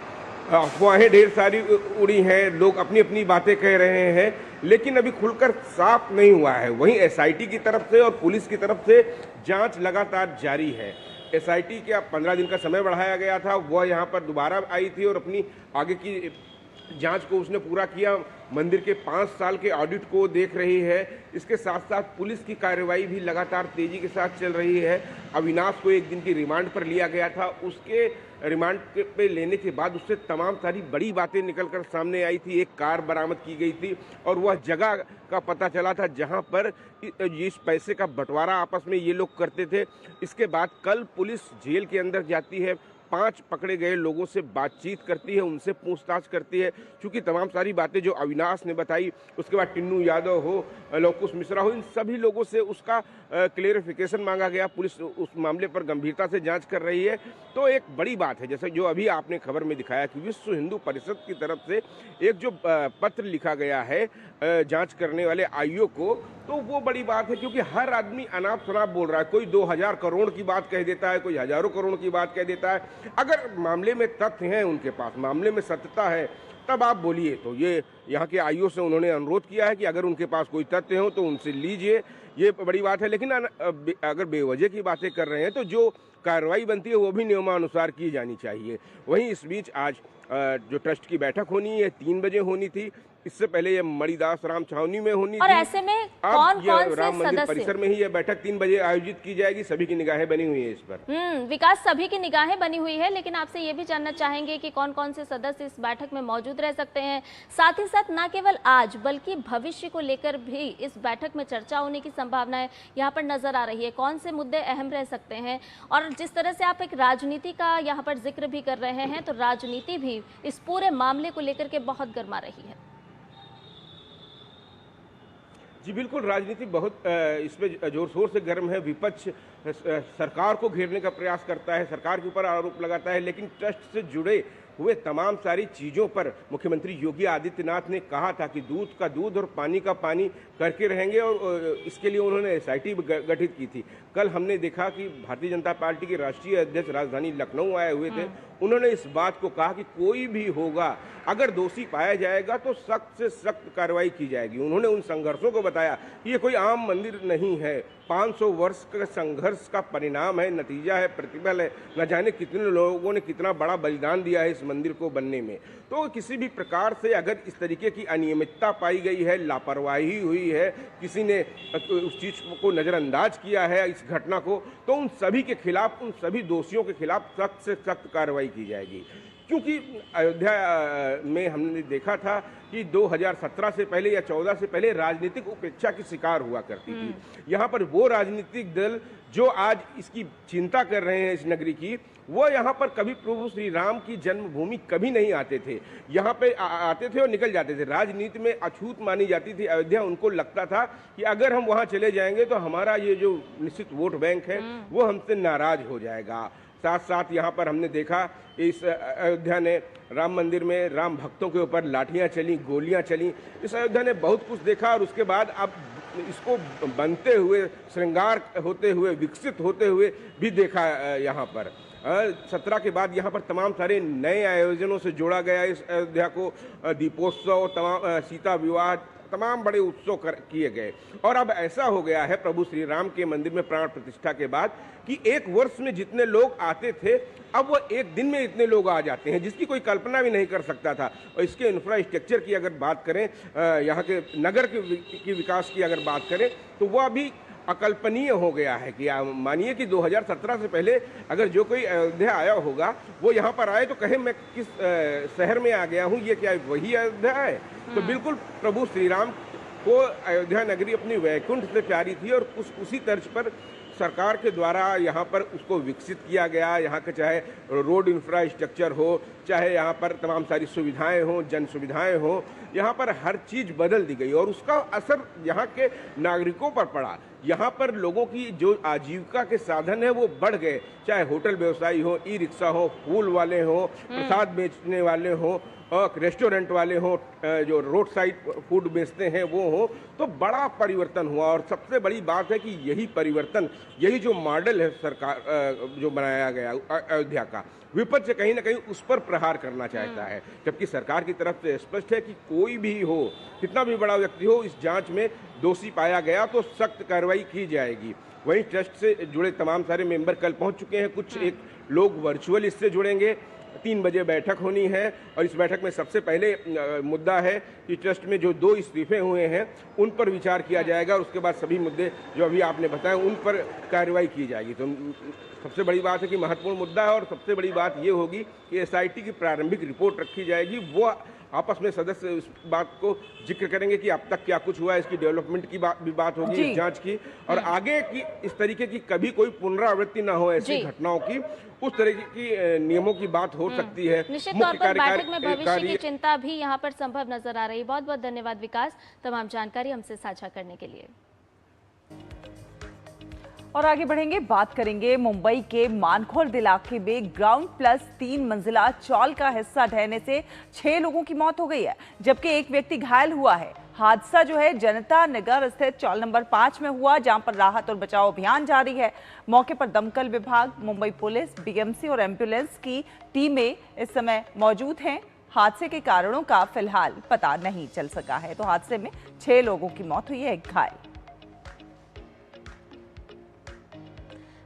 अफवाहें ढेर सारी उड़ी हैं, लोग अपनी अपनी बातें कह रहे हैं, लेकिन अभी खुलकर साफ नहीं हुआ है। वहीं SIT की तरफ से और पुलिस की तरफ से जांच लगातार जारी है। SIT का 15 दिन का समय बढ़ाया गया था, वह यहाँ पर दोबारा आई थी और अपनी आगे की जांच को उसने पूरा किया। मंदिर के 5 साल के ऑडिट को देख रही है। इसके साथ साथ पुलिस की कार्रवाई भी लगातार तेजी के साथ चल रही है। अविनाश को 1 दिन की रिमांड पर लिया गया था, उसके रिमांड पे लेने के बाद उससे तमाम सारी बड़ी बातें निकलकर सामने आई थी। एक कार बरामद की गई थी और वह जगह का पता चला था जहां पर इस पैसे का बंटवारा आपस में ये लोग करते थे। इसके बाद कल पुलिस जेल के अंदर जाती है, 5 पकड़े गए लोगों से बातचीत करती है, उनसे पूछताछ करती है। क्योंकि तमाम सारी बातें जो अविनाश ने बताई, उसके बाद टिन्नू यादव हो, लवकुश मिश्रा हो, इन सभी लोगों से उसका क्लेरिफिकेशन मांगा गया। पुलिस उस मामले पर गंभीरता से जांच कर रही है। तो एक बड़ी बात है, जैसे जो अभी आपने खबर में दिखाया कि विश्व हिंदू परिषद की तरफ से एक जो पत्र लिखा गया है जांच करने वाले आईओ को, तो वो बड़ी बात है। क्योंकि हर आदमी अनाप शनाप बोल रहा है, कोई 2000 करोड़ की बात कह देता है, कोई हजारों करोड़ की बात कह देता है। अगर मामले में तथ्य हैं उनके पास, मामले में सत्यता है, तब आप बोलिए। तो ये यहाँ के आईओ से उन्होंने अनुरोध किया है कि अगर उनके पास कोई तथ्य हो तो उनसे लीजिए, ये बड़ी बात है। लेकिन अगर बेवजह की बातें कर रहे हैं तो जो कार्रवाई बनती है वो भी नियमानुसार की जानी चाहिए। वहीं इस बीच आज जो ट्रस्ट की बैठक होनी है 3 बजे होनी थी, इससे पहले ये मणिदास राम छावनी में होनी और थी। ऐसे में कौन से राम मंदिर सदस्य परिसर में ही यह बैठक 3 बजे आयोजित की जाएगी। सभी की निगाहें बनी हुई है इस पर। विकास, सभी की निगाहें बनी हुई है, लेकिन आपसे ये भी जानना चाहेंगे कि कौन कौन से सदस्य इस बैठक में मौजूद रह सकते हैं। साथ ही साथ न केवल आज बल्कि भविष्य को लेकर भी इस बैठक में चर्चा होने की संभावनाएं यहाँ पर नजर आ रही है। कौन से मुद्दे अहम रह सकते हैं? और जिस तरह से आप एक राजनीति का यहाँ पर जिक्र भी कर रहे हैं, तो राजनीति भी इस पूरे मामले को लेकर के बहुत गर्मा रही है। जी बिल्कुल, राजनीति बहुत इसमें जोर शोर से गर्म है। विपक्ष सरकार को घेरने का प्रयास करता है, सरकार के ऊपर आरोप लगाता है, लेकिन ट्रस्ट से जुड़े हुए तमाम सारी चीज़ों पर मुख्यमंत्री योगी आदित्यनाथ ने कहा था कि दूध का दूध और पानी का पानी करके रहेंगे, और इसके लिए उन्होंने SIT गठित की थी। कल हमने देखा कि भारतीय जनता पार्टी के राष्ट्रीय अध्यक्ष राजधानी लखनऊ आए हुए थे। उन्होंने इस बात को कहा कि कोई भी होगा, अगर दोषी पाया जाएगा तो सख्त से सख्त कार्रवाई की जाएगी। उन्होंने उन संघर्षों को बताया कि ये कोई आम मंदिर नहीं है, 500 वर्ष के संघर्ष का परिणाम है, नतीजा है, प्रतिफल है। न जाने कितने लोगों ने कितना बड़ा बलिदान दिया है इस मंदिर को बनने में। तो किसी भी प्रकार से अगर इस तरीके की अनियमितता पाई गई है, लापरवाही हुई है, किसी ने उस चीज़ को नज़रअंदाज किया है, इस घटना को, तो उन सभी के खिलाफ, उन सभी दोषियों के खिलाफ सख्त से सख्त कार्रवाई की जाएगी। क्योंकि अयोध्या में हमने देखा था कि 2017 से पहले या 14 से पहले राजनीतिक उपेक्षा की शिकार हुआ करती थी। यहाँ पर वो राजनीतिक दल जो आज इसकी चिंता कर रहे हैं इस नगरी की, वो यहाँ पर कभी प्रभु श्री राम की जन्मभूमि कभी नहीं आते थे। यहाँ पे आते थे और निकल जाते थे। राजनीति में अछूत मानी जाती थी अयोध्या। उनको लगता था कि अगर हम वहाँ चले जाएंगे तो हमारा ये जो निश्चित वोट बैंक है वो हमसे नाराज हो जाएगा। साथ साथ यहाँ पर हमने देखा इस अयोध्या ने राम मंदिर में राम भक्तों के ऊपर लाठियाँ चली, गोलियाँ चली। इस अयोध्या ने बहुत कुछ देखा और उसके बाद अब इसको बनते हुए, श्रृंगार होते हुए, विकसित होते हुए भी देखा। यहाँ पर 17 के बाद यहाँ पर तमाम सारे नए आयोजनों से जोड़ा गया इस अयोध्या को। दीपोत्सव, तमाम सीता विवाह, तमाम बड़े उत्सव किए गए। और अब ऐसा हो गया है प्रभु श्री राम के मंदिर में प्राण प्रतिष्ठा के बाद कि एक वर्ष में जितने लोग आते थे अब वो एक दिन में इतने लोग आ जाते हैं, जिसकी कोई कल्पना भी नहीं कर सकता था। और इसके इंफ्रास्ट्रक्चर की अगर बात करें, यहाँ के नगर के विकास की अगर बात करें, तो वह अभी अकल्पनीय हो गया है। कि मानिए कि 2017 से पहले अगर जो कोई अयोध्या आया होगा वो यहाँ पर आए तो कहे मैं किस शहर में आ गया हूँ, ये क्या वही अयोध्या है? तो बिल्कुल प्रभु श्री राम को अयोध्या नगरी अपनी वैकुंठ से प्यारी थी और उसी तर्ज पर सरकार के द्वारा यहाँ पर उसको विकसित किया गया। यहाँ के चाहे रोड इंफ्रास्ट्रक्चर हो, चाहे यहाँ पर तमाम सारी सुविधाएं हों, जन सुविधाएं हों, यहाँ पर हर चीज़ बदल दी गई और उसका असर यहाँ के नागरिकों पर पड़ा। यहाँ पर लोगों की जो आजीविका के साधन है वो बढ़ गए, चाहे होटल व्यवसायी हो, ई रिक्शा हो, फूल वाले हो, प्रसाद बेचने वाले हो, रेस्टोरेंट वाले हो, जो रोड साइड फूड बेचते हैं वो हो। तो बड़ा परिवर्तन हुआ और सबसे बड़ी बात है कि यही परिवर्तन, यही जो मॉडल है सरकार जो बनाया गया अयोध्या का, विपक्ष कहीं ना कहीं उस पर प्रहार करना चाहता है। जबकि सरकार की तरफ से स्पष्ट है कि कोई भी हो, कितना भी बड़ा व्यक्ति हो, इस जांच में दोषी पाया गया तो सख्त कार्रवाई की जाएगी। वहीं ट्रस्ट से जुड़े तमाम सारे मेंबर कल पहुंच चुके हैं। कुछ एक लोग वर्चुअल इससे जुड़ेंगे। 3 बजे बैठक होनी है और इस बैठक में सबसे पहले मुद्दा है कि ट्रस्ट में जो 2 इस्तीफे हुए हैं उन पर विचार किया जाएगा और उसके बाद सभी मुद्दे जो अभी आपने बताए उन पर कार्रवाई की जाएगी। तो सबसे बड़ी बात है कि महत्वपूर्ण मुद्दा है और सबसे बड़ी बात ये होगी कि SIT की प्रारंभिक रिपोर्ट रखी जाएगी। वो आपस में सदस्य इस बात को जिक्र करेंगे कि अब तक क्या कुछ हुआ है, इसकी डेवलपमेंट की बात होगी, इस जांच की, और आगे की इस तरीके की कभी कोई पुनरावृत्ति ना हो ऐसी घटनाओं की, उस तरह की नियमों की बात हो सकती है। निश्चित तौर पर बैठक में भविष्य की चिंता भी यहाँ पर संभव नजर आ रही है। बहुत बहुत धन्यवाद विकास, तमाम जानकारी हमसे साझा करने के लिए। और आगे बढ़ेंगे, बात करेंगे मुंबई के मानखोर्द इलाके में ग्राउंड प्लस 3 मंजिला चौल का हिस्सा ढहने से 6 लोगों की मौत हो गई है, जबकि एक व्यक्ति घायल हुआ है। हादसा जो है जनता नगर स्थित चौल नंबर 5 में हुआ, जहां पर राहत और बचाव अभियान जारी है। मौके पर दमकल विभाग, मुंबई पुलिस, BMC और एम्बुलेंस की टीमें इस समय मौजूद हैं। हादसे के कारणों का फिलहाल पता नहीं चल सका है। तो हादसे में 6 लोगों की मौत हुई है, एक घायल।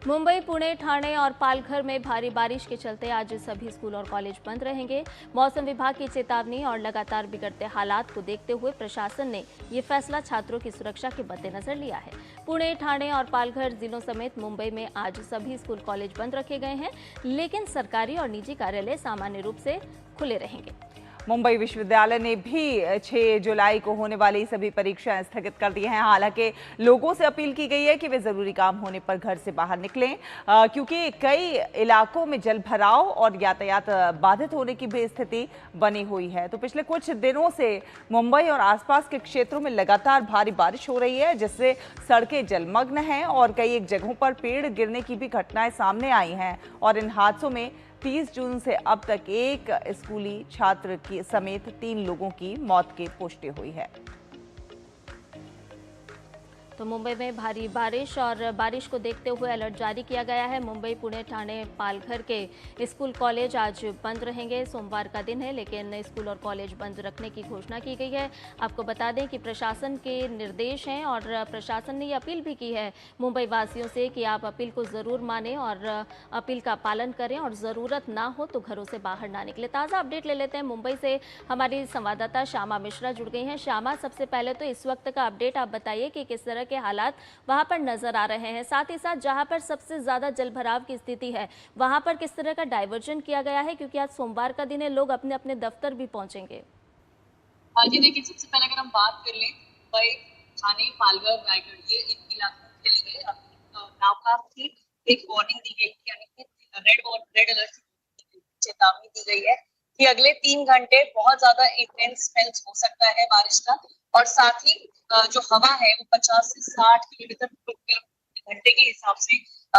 मुंबई, पुणे, ठाणे और पालघर में भारी बारिश के चलते आज सभी स्कूल और कॉलेज बंद रहेंगे। मौसम विभाग की चेतावनी और लगातार बिगड़ते हालात को देखते हुए प्रशासन ने ये फैसला छात्रों की सुरक्षा के मद्देनजर लिया है। पुणे, ठाणे और पालघर जिलों समेत मुंबई में आज सभी स्कूल कॉलेज बंद रखे गए हैं, लेकिन सरकारी और निजी कार्यालय सामान्य रूप से खुले रहेंगे। मुंबई विश्वविद्यालय ने भी 6 जुलाई को होने वाली सभी परीक्षाएं स्थगित कर दी हैं। हालांकि लोगों से अपील की गई है कि वे जरूरी काम होने पर घर से बाहर निकलें, क्योंकि कई इलाकों में जल भराव और यातायात बाधित होने की भी स्थिति बनी हुई है। तो पिछले कुछ दिनों से मुंबई और आसपास के क्षेत्रों में लगातार भारी बारिश हो रही है, जिससे सड़कें जलमग्न हैं और कई एक जगहों पर पेड़ गिरने की भी घटनाएं सामने आई हैं और इन हादसों में 30 जून से अब तक एक स्कूली छात्र की समेत 3 लोगों की मौत की पुष्टि हुई है। तो मुंबई में भारी बारिश और बारिश को देखते हुए अलर्ट जारी किया गया है। मुंबई, पुणे, ठाणे, पालघर के स्कूल कॉलेज आज बंद रहेंगे। सोमवार का दिन है, लेकिन स्कूल और कॉलेज बंद रखने की घोषणा की गई है। आपको बता दें कि प्रशासन के निर्देश हैं और प्रशासन ने ये अपील भी की है मुंबई वासियों से कि आप अपील को ज़रूर मानें और अपील का पालन करें और ज़रूरत ना हो तो घरों से बाहर ना निकले। ताज़ा अपडेट ले लेते हैं। मुंबई से हमारी संवाददाता श्यामा मिश्रा जुड़ गई हैं। श्यामा, सबसे पहले तो इस वक्त का अपडेट आप बताइए कि किस तरह के हालात वहां पर नजर आ रहे हैं, साथ ही साथ जहां पर सबसे ज्यादा जलभराव की स्थिति है वहां पर किस तरह का डाइवर्जन किया गया है, क्योंकि आज सोमवार का दिन है, लोग अपने अपने दफ्तर भी पहुंचेंगे। जी देखिए, सबसे पहले अगर हम बात कर लें मुंबई, ठाणे, पालघर, रायगढ़, ये इन इलाकों के लिए नावकाफ थी एक वार्निंग दी गई, यानी कि रेड अलर्ट चेतावनी दी गई है कि अगले 3 घंटे बहुत ज्यादा इंटेंस स्पेल्स हो सकता है बारिश का, और साथ ही जो हवा है वो 50 से 60 किलोमीटर घंटे के हिसाब से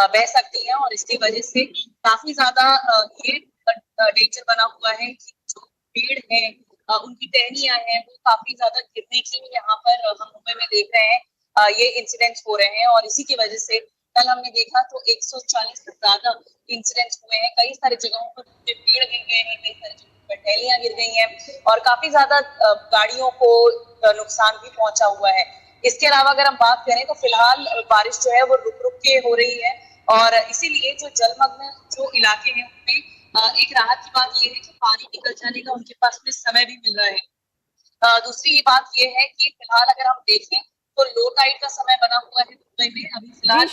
बह सकती है, और इसकी वजह से काफी ज्यादा ये डेंजर बना हुआ है कि जो पेड़ है उनकी टहनियां हैं वो काफी ज्यादा गिरने की यहाँ पर हम मुंबई में देख रहे हैं, ये इंसिडेंट्स हो रहे हैं। और इसी की वजह से कल हमने देखा तो 140 से ज्यादा इंसिडेंट्स हुए हैं। कई सारी जगहों पर पेड़ गिर गए हैं, कई सारी जगहों पर टहनियां गिर गई हैं और काफी ज्यादा गाड़ियों को नुकसान भी पहुंचा हुआ है। इसके अलावा अगर हम बात करें तो फिलहाल बारिश जो है वो रुक रुक के हो रही है, और इसीलिए जो जलमग्न जो इलाके हैं उनमें एक राहत की बात ये है कि पानी निकल जाने का उनके पास में समय भी मिल रहा है। दूसरी बात ये है कि फिलहाल अगर हम देखें तो लो टाइड का समय बना हुआ है मुंबई में। अभी फिलहाल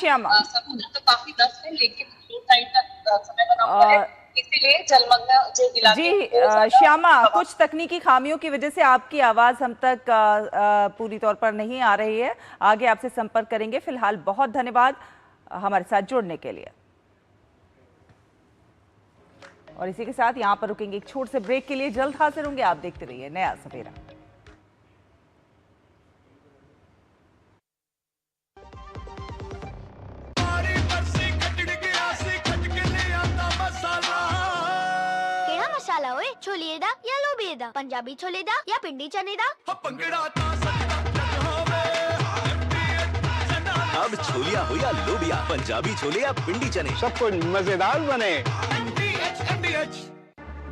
समुद्र तो काफी दस्त है, लेकिन लो टाइड का समय बना हुआ है, इसीलिए जलमग्न जो इलाके जी श्यामा, कुछ तकनीकी खामियों की वजह से आपकी आवाज हम तक पूरी तौर पर नहीं आ रही है। आगे आपसे संपर्क करेंगे। फिलहाल बहुत धन्यवाद हमारे साथ जुड़ने के लिए। और इसी के साथ यहाँ पर रुकेंगे एक छोटे से ब्रेक के लिए। जल्द हाजिर होंगे, आप देखते रहिए नया सवेरा। मसाला ओए, छोले दा या लोबिये दा, पंजाबी छोले दा या पिंडी चने दा। अब छोलिया हो या लोबिया, पंजाबी छोले या पिंडी चने, सब कुछ मजेदार बने।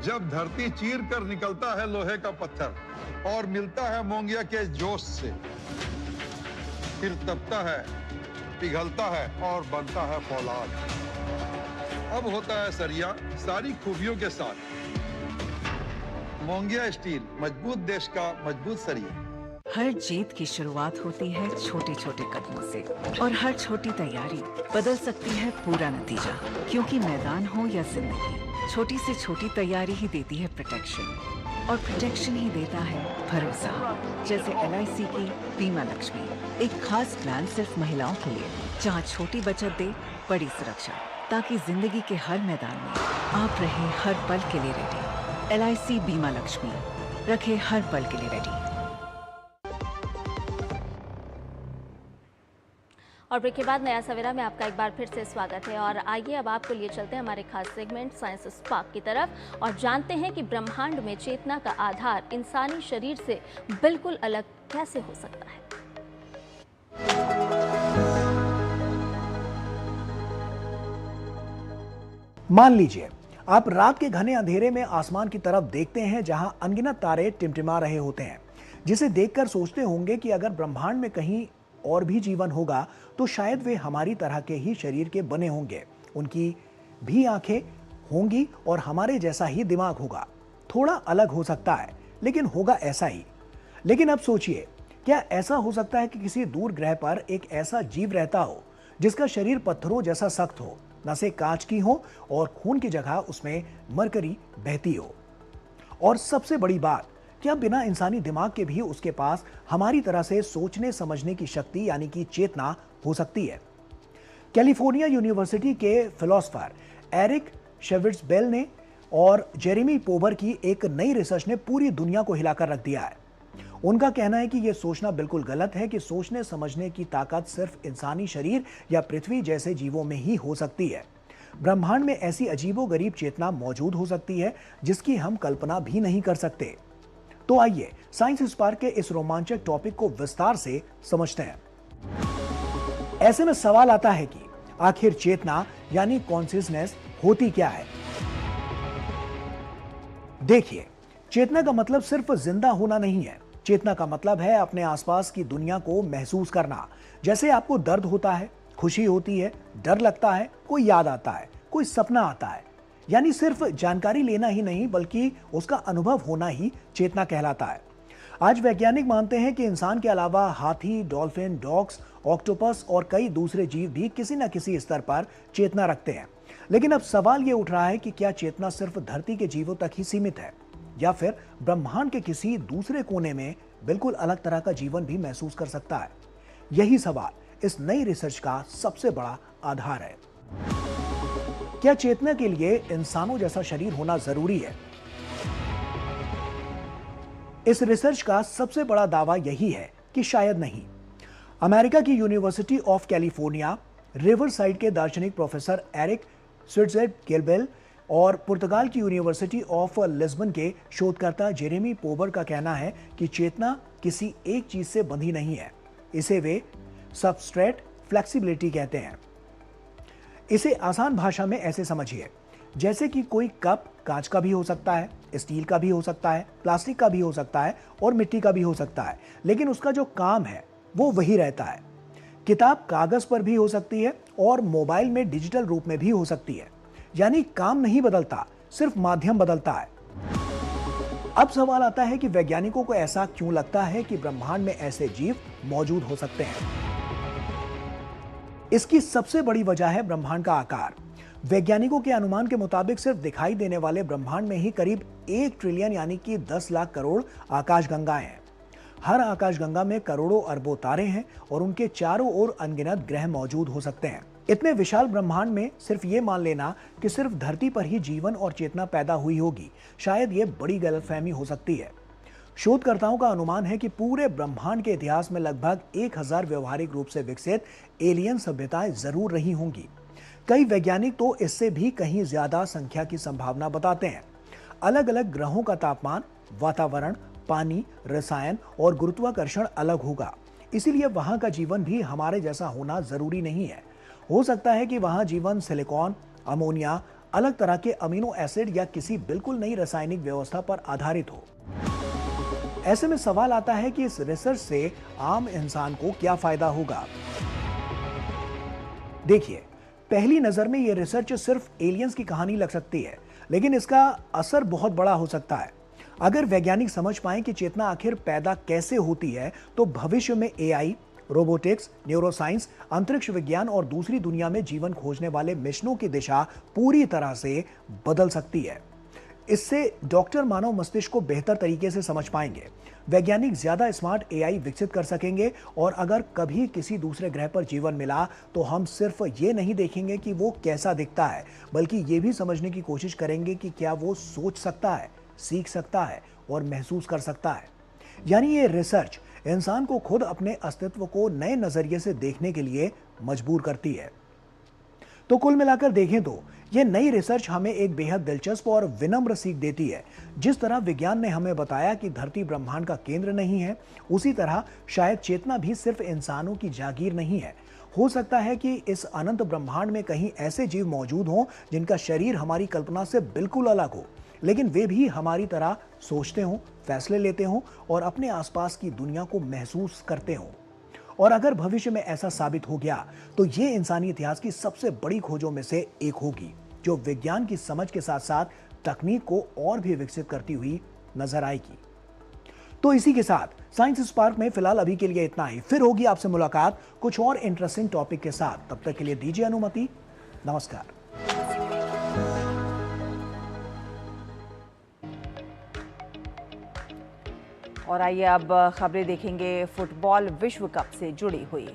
जब धरती चीर कर निकलता है लोहे का पत्थर और मिलता है मोंगिया के जोश से, फिर तपता है, पिघलता है और बनता है फौलाद। अब होता है सरिया सारी खूबियों के साथ। मोंगिया स्टील, मजबूत देश का मजबूत सरिया। हर जीत की शुरुआत होती है छोटे छोटे कदमों से, और हर छोटी तैयारी बदल सकती है पूरा नतीजा। क्योंकि मैदान हो या जिंदगी, छोटी से छोटी तैयारी ही देती है प्रोटेक्शन, और प्रोटेक्शन ही देता है भरोसा। जैसे LIC की बीमा लक्ष्मी, एक खास प्लान सिर्फ महिलाओं के लिए, जहां छोटी बचत दे बड़ी सुरक्षा, ताकि जिंदगी के हर मैदान में आप रहे हर पल के लिए रेडी। LIC बीमा लक्ष्मी, रखे हर पल के लिए रेडी। और ब्रेक के बाद नया सवेरा में आपका एक बार फिर से स्वागत है। और आइए अब आपको लिए चलते हैं हमारे खास सेगमेंट साइंस स्पार्क की तरफ और जानते हैं कि ब्रह्मांड में चेतना का आधार इंसानी शरीर से बिल्कुल अलग कैसे हो सकता है। मान लीजिए आप रात के घने अंधेरे में आसमान की तरफ देखते हैं जहां अनगिनत तारे टिमटिमा रहे होते हैं, जिसे देखकर सोचते होंगे कि अगर ब्रह्मांड में कहीं और भी जीवन होगा तो शायद वे हमारी तरह के ही शरीर के बने होंगे, उनकी भी आंखें होंगी और हमारे जैसा ही दिमाग होगा। थोड़ा अलग हो सकता है लेकिन होगा ऐसा ही। लेकिन अब सोचिए, क्या ऐसा हो सकता है कि किसी दूर ग्रह पर एक ऐसा जीव रहता हो जिसका शरीर पत्थरों जैसा सख्त हो, नसें कांच की हो और खून की जगह उसमें मरकरी बहती हो? और सबसे बड़ी बात, क्या बिना इंसानी दिमाग के भी उसके पास हमारी तरह से सोचने समझने की शक्ति यानी कि चेतना हो सकती है? कैलिफोर्निया यूनिवर्सिटी के फिलोसोफर एरिक शेविट्ज़-बेल ने और जेरेमी पोबर की एक नई रिसर्च ने पूरी दुनिया को हिलाकर रख दिया है। उनका कहना है कि यह सोचना बिल्कुल गलत है कि सोचने समझने की ताकत सिर्फ इंसानी शरीर या पृथ्वी जैसे जीवों में ही हो सकती है। ब्रह्मांड में ऐसी अजीबोगरीब चेतना मौजूद हो सकती है जिसकी हम कल्पना भी नहीं कर सकते। तो आइए साइंस स्पार्क के इस रोमांचक टॉपिक को विस्तार से समझते हैं। ऐसे में सवाल आता है कि आखिर चेतना यानी कॉन्शियसनेस होती क्या है। देखिए, चेतना का मतलब सिर्फ जिंदा होना नहीं है। चेतना का मतलब है अपने आसपास की दुनिया को महसूस करना। जैसे आपको दर्द होता है, खुशी होती है, डर लगता है, कोई याद आता है, कोई सपना आता है। यानी सिर्फ जानकारी लेना ही नहीं बल्कि उसका अनुभव होना ही चेतना कहलाता है। आज वैज्ञानिक मानते हैं कि इंसान के अलावा हाथी, डॉल्फिन, डॉग्स, ऑक्टोपस और कई दूसरे जीव भी किसी न किसी स्तर पर चेतना रखते हैं। लेकिन अब सवाल ये उठ रहा है कि क्या चेतना सिर्फ धरती के जीवों तक ही सीमित है या फिर ब्रह्मांड के किसी दूसरे कोने में बिल्कुल अलग तरह का जीवन भी महसूस कर सकता है। यही सवाल इस नई रिसर्च का सबसे बड़ा आधार है। क्या चेतना के लिए इंसानों जैसा शरीर होना जरूरी है? इस रिसर्च का सबसे बड़ा दावा यही है कि शायद नहीं। अमेरिका की यूनिवर्सिटी ऑफ कैलिफोर्निया रिवरसाइड के दार्शनिक प्रोफेसर एरिक स्विट्जेट-गिलबेल और पुर्तगाल की यूनिवर्सिटी ऑफ लिस्बन के शोधकर्ता जेरेमी पोबर का कहना है कि चेतना किसी एक चीज से बंधी नहीं है। इसे वे सबस्ट्रेट फ्लेक्सिबिलिटी कहते हैं। इसे आसान भाषा में ऐसे समझिए, जैसे कि कोई कप कांच का भी हो सकता है, स्टील का भी हो सकता है, प्लास्टिक का भी हो सकता है और मिट्टी का भी हो सकता है, लेकिन उसका जो काम है वो वही रहता है। किताब कागज पर भी हो सकती है और मोबाइल में डिजिटल रूप में भी हो सकती है। यानी काम नहीं बदलता, सिर्फ माध्यम बदलता है। अब सवाल आता है कि वैज्ञानिकों को ऐसा क्यों लगता है कि ब्रह्मांड में ऐसे जीव मौजूद हो सकते हैं। इसकी सबसे बड़ी वजह है ब्रह्मांड का आकार। वैज्ञानिकों के अनुमान के मुताबिक सिर्फ दिखाई देने वाले ब्रह्मांड में ही करीब 1 ट्रिलियन यानी कि 10 लाख करोड़ आकाशगंगाएं हैं। हर आकाशगंगा में करोड़ों अरबों तारे हैं और उनके चारों ओर अनगिनत ग्रह मौजूद हो सकते हैं। इतने विशाल ब्रह्मांड में सिर्फ ये मान लेना कि सिर्फ धरती पर ही जीवन और चेतना पैदा हुई होगी, शायद ये बड़ी गलतफहमी हो सकती है। शोधकर्ताओं का अनुमान है कि पूरे ब्रह्मांड के इतिहास में लगभग 1000 व्यवहारिक रूप से विकसित एलियन सभ्यताएं जरूर रही होंगी। कई वैज्ञानिक तो इससे भी कहीं ज्यादा संख्या की संभावना बताते हैं। अलग अलग ग्रहों का तापमान, वातावरण, पानी, रसायन और गुरुत्वाकर्षण अलग होगा, इसीलिए वहां का जीवन भी हमारे जैसा होना जरूरी नहीं है। हो सकता है कि वहां जीवन सिलिकॉन, अमोनिया, अलग तरह के अमीनो एसिड या किसी बिल्कुल नई रासायनिक व्यवस्था पर आधारित हो। ऐसे में सवाल आता है कि इस रिसर्च से आम इंसान को क्या फायदा होगा। देखिए, पहली नजर में यह रिसर्च सिर्फ एलियंस की कहानी लग सकती है, लेकिन इसका असर बहुत बड़ा हो सकता है। अगर वैज्ञानिक समझ पाएं कि चेतना आखिर पैदा कैसे होती है, तो भविष्य में एआई, रोबोटिक्स, न्यूरोसाइंस, अंतरिक्ष विज्ञान और दूसरी दुनिया में जीवन खोजने वाले मिशनों की दिशा पूरी तरह से बदल सकती है। इससे डॉक्टर मानव मस्तिष्क को बेहतर तरीके से समझ पाएंगे, वैज्ञानिक ज्यादा स्मार्ट एआई विकसित कर सकेंगे और अगर कभी किसी दूसरे ग्रह पर जीवन मिला तो हम सिर्फ ये नहीं देखेंगे कि वो कैसा दिखता है, बल्कि ये भी समझने की कोशिश करेंगे कि क्या वो सोच सकता है, सीख सकता है और महसूस कर सकता है। यानी ये रिसर्च इंसान को खुद अपने अस्तित्व को नए नजरिए से देखने के लिए मजबूर करती है। तो कुल मिलाकर देखें तो ये नई रिसर्च हमें एक बेहद दिलचस्प और विनम्र सीख देती है। जिस तरह विज्ञान ने हमें बताया कि धरती ब्रह्मांड का केंद्र नहीं है, उसी तरह शायद चेतना भी सिर्फ इंसानों की जागीर नहीं है। हो सकता है कि इस अनंत ब्रह्मांड में कहीं ऐसे जीव मौजूद हों जिनका शरीर हमारी कल्पना से बिल्कुल अलग हो, लेकिन वे भी हमारी तरह सोचते हों, फैसले लेते हों और अपने आसपास की दुनिया को महसूस करते हों। और अगर भविष्य में ऐसा साबित हो गया तो ये इंसानी इतिहास की सबसे बड़ी खोजों में से एक होगी, जो विज्ञान की समझ के साथ साथ तकनीक को और भी विकसित करती हुई नजर आएगी। तो इसी के साथ साइंस स्पार्क में फिलहाल अभी के लिए इतना ही। फिर होगी आपसे मुलाकात कुछ और इंटरेस्टिंग टॉपिक के साथ। तब तक के लिए दीजिए अनुमति। नमस्कार। और आइए अब खबरें देखेंगे फुटबॉल विश्व कप से जुड़ी हुई।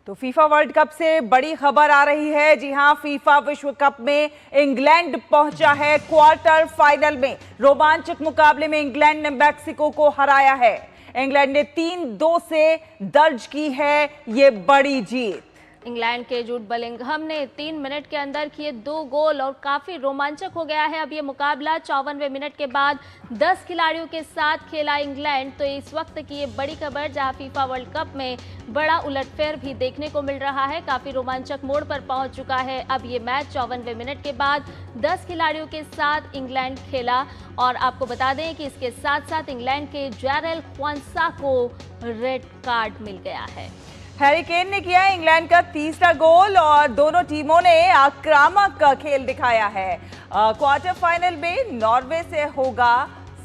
तो फीफा वर्ल्ड कप से बड़ी खबर आ रही है। जी हां, फीफा विश्व कप में इंग्लैंड पहुंचा है क्वार्टर फाइनल में। रोमांचक मुकाबले में इंग्लैंड ने मैक्सिको को हराया है। इंग्लैंड ने 3-2 से दर्ज की है ये बड़ी जीत। इंग्लैंड के जूड बेलिंघम ने 3 मिनट के अंदर किए 2 गोल और काफी रोमांचक हो गया है अब ये मुकाबला। 54वें मिनट के बाद 10 खिलाड़ियों के साथ खेला इंग्लैंड। तो इस वक्त की ये बड़ी खबर, जहां फीफा वर्ल्ड कप में बड़ा उलटफेर भी देखने को मिल रहा है, काफी रोमांचक मोड़ पर पहुंच चुका है अब ये मैच। 54वें मिनट के बाद 10 खिलाड़ियों के साथ इंग्लैंड खेला और आपको बता दें कि इसके साथ साथ इंग्लैंड के जैरेल क्वांसा को रेड कार्ड मिल गया है। हैरी केन ने किया इंग्लैंड का तीसरा गोल और दोनों टीमों ने आक्रामक खेल दिखाया है। क्वार्टर फाइनल में नॉर्वे से होगा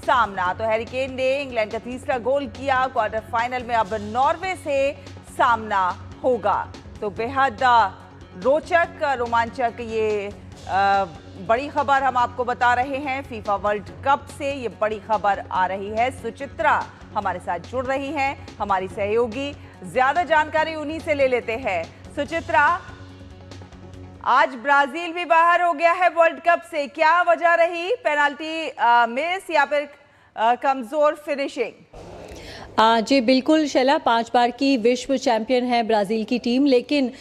सामना। तो हैरी केन ने इंग्लैंड का तीसरा गोल किया। क्वार्टर फाइनल में अब नॉर्वे से सामना होगा। तो बेहद रोचक, रोमांचक ये बड़ी खबर हम आपको बता रहे हैं। फीफा वर्ल्ड कप से ये बड़ी खबर आ रही है। सुचित्रा हमारे साथ जुड़ रही हैं, हमारी सहयोगी। ज्यादा जानकारी उन्हीं से ले लेते हैं। सुचित्रा, आज ब्राजील भी बाहर हो गया है वर्ल्ड कप से, क्या वजह रही? पेनाल्टी मिस या फिर कमजोर फिनिशिंग? जी बिल्कुल शैला, 5 बार की विश्व चैंपियन है ब्राज़ील की टीम, लेकिन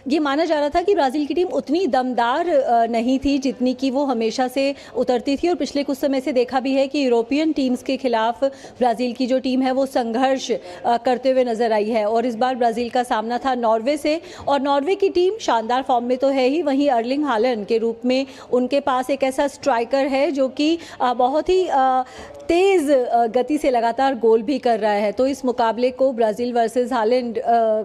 ये माना जा रहा था कि ब्राज़ील की टीम उतनी दमदार नहीं थी जितनी कि वो हमेशा से उतरती थी। और पिछले कुछ समय से देखा भी है कि यूरोपियन टीम्स के खिलाफ ब्राज़ील की जो टीम है वो संघर्ष करते हुए नज़र आई है। और इस बार ब्राज़ील का सामना था नॉर्वे से, और नॉर्वे की टीम शानदार फॉर्म में तो है ही, वहीं अर्लिंग हालैंड के रूप में उनके पास एक ऐसा स्ट्राइकर है जो कि बहुत ही तेज़ गति से लगातार गोल भी कर रहा है। तो इस मुकाबले को ब्राज़ील वर्सेस हालैंड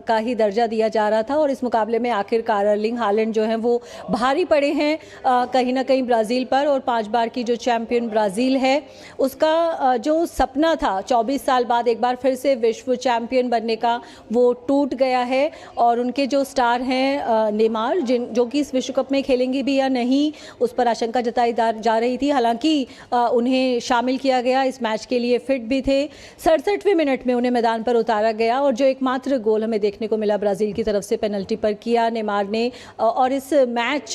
का ही दर्जा दिया जा रहा था। और इस मुकाबले में आखिरकार अर्लिंग हालैंड जो हैं वो भारी पड़े हैं कहीं ना कहीं ब्राज़ील पर। और 5 बार की जो चैंपियन ब्राज़ील है उसका जो सपना था 24 साल बाद एक बार फिर से विश्व चैंपियन बनने का, वो टूट गया है। और उनके जो स्टार हैं नेमार, जो कि इस विश्व कप में खेलेंगे भी या नहीं, उस पर आशंका जताई जा रही थी। हालांकि उन्हें शामिल किया गया, इस मैच के लिए फिट भी थे। 67वें मिनट में उन्हें मैदान पर उतारा गया और जो एकमात्र गोल हमें देखने को मिला ब्राज़ील की तरफ से पेनल्टी पर किया नेमार ने। और इस मैच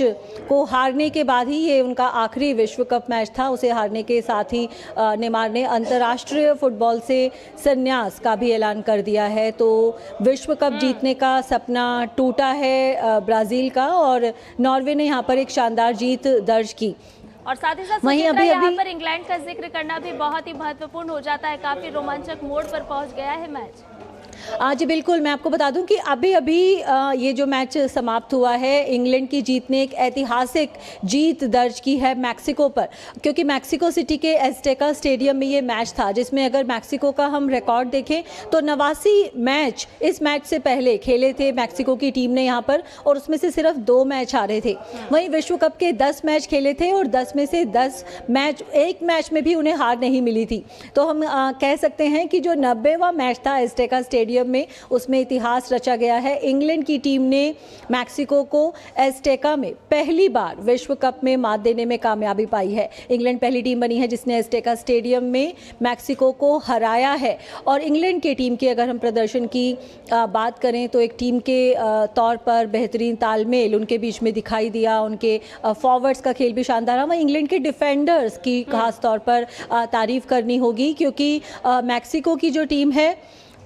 को हारने के बाद ही ये उनका आखिरी विश्व कप मैच था। उसे हारने के साथ ही नेमार ने अंतर्राष्ट्रीय फुटबॉल से संन्यास का भी ऐलान कर दिया है। तो विश्व कप जीतने का सपना टूटा है ब्राज़ील का, और नॉर्वे ने यहाँ पर एक शानदार जीत दर्ज की। और साथ ही साथ यहाँ पर इंग्लैंड का जिक्र करना भी बहुत ही महत्वपूर्ण हो जाता है। काफी रोमांचक मोड़ पर पहुंच गया है मैच। जी बिल्कुल, मैं आपको बता दूं कि अभी ये जो मैच समाप्त हुआ है, इंग्लैंड की जीत ने एक ऐतिहासिक जीत दर्ज की है मैक्सिको पर, क्योंकि मैक्सिको सिटी के एज़टेका स्टेडियम में ये मैच था, जिसमें अगर मैक्सिको का हम रिकॉर्ड देखें तो 89 मैच इस मैच से पहले खेले थे मैक्सिको की टीम ने यहाँ पर, और उसमें से सिर्फ 2 मैच हारे थे। वहीं विश्व कप के 10 मैच खेले थे और 10 में से 10 मैच, एक मैच में भी उन्हें हार नहीं मिली थी। तो हम कह सकते हैं कि जो 90वां मैच था एज़टेका स्टेडियम में, उसमें इतिहास रचा गया है। इंग्लैंड की टीम ने मैक्सिको को एज़टेका में पहली बार विश्व कप में मात देने में कामयाबी पाई है। इंग्लैंड पहली टीम बनी है जिसने एज़टेका स्टेडियम में मैक्सिको को हराया है। और इंग्लैंड की टीम के अगर हम प्रदर्शन की बात करें तो एक टीम के तौर पर बेहतरीन तालमेल उनके बीच में दिखाई दिया। उनके फॉरवर्ड्स का खेल भी शानदार रहा। वहीं इंग्लैंड के डिफेंडर्स की खास तौर पर तारीफ करनी होगी, क्योंकि मैक्सिको की जो टीम है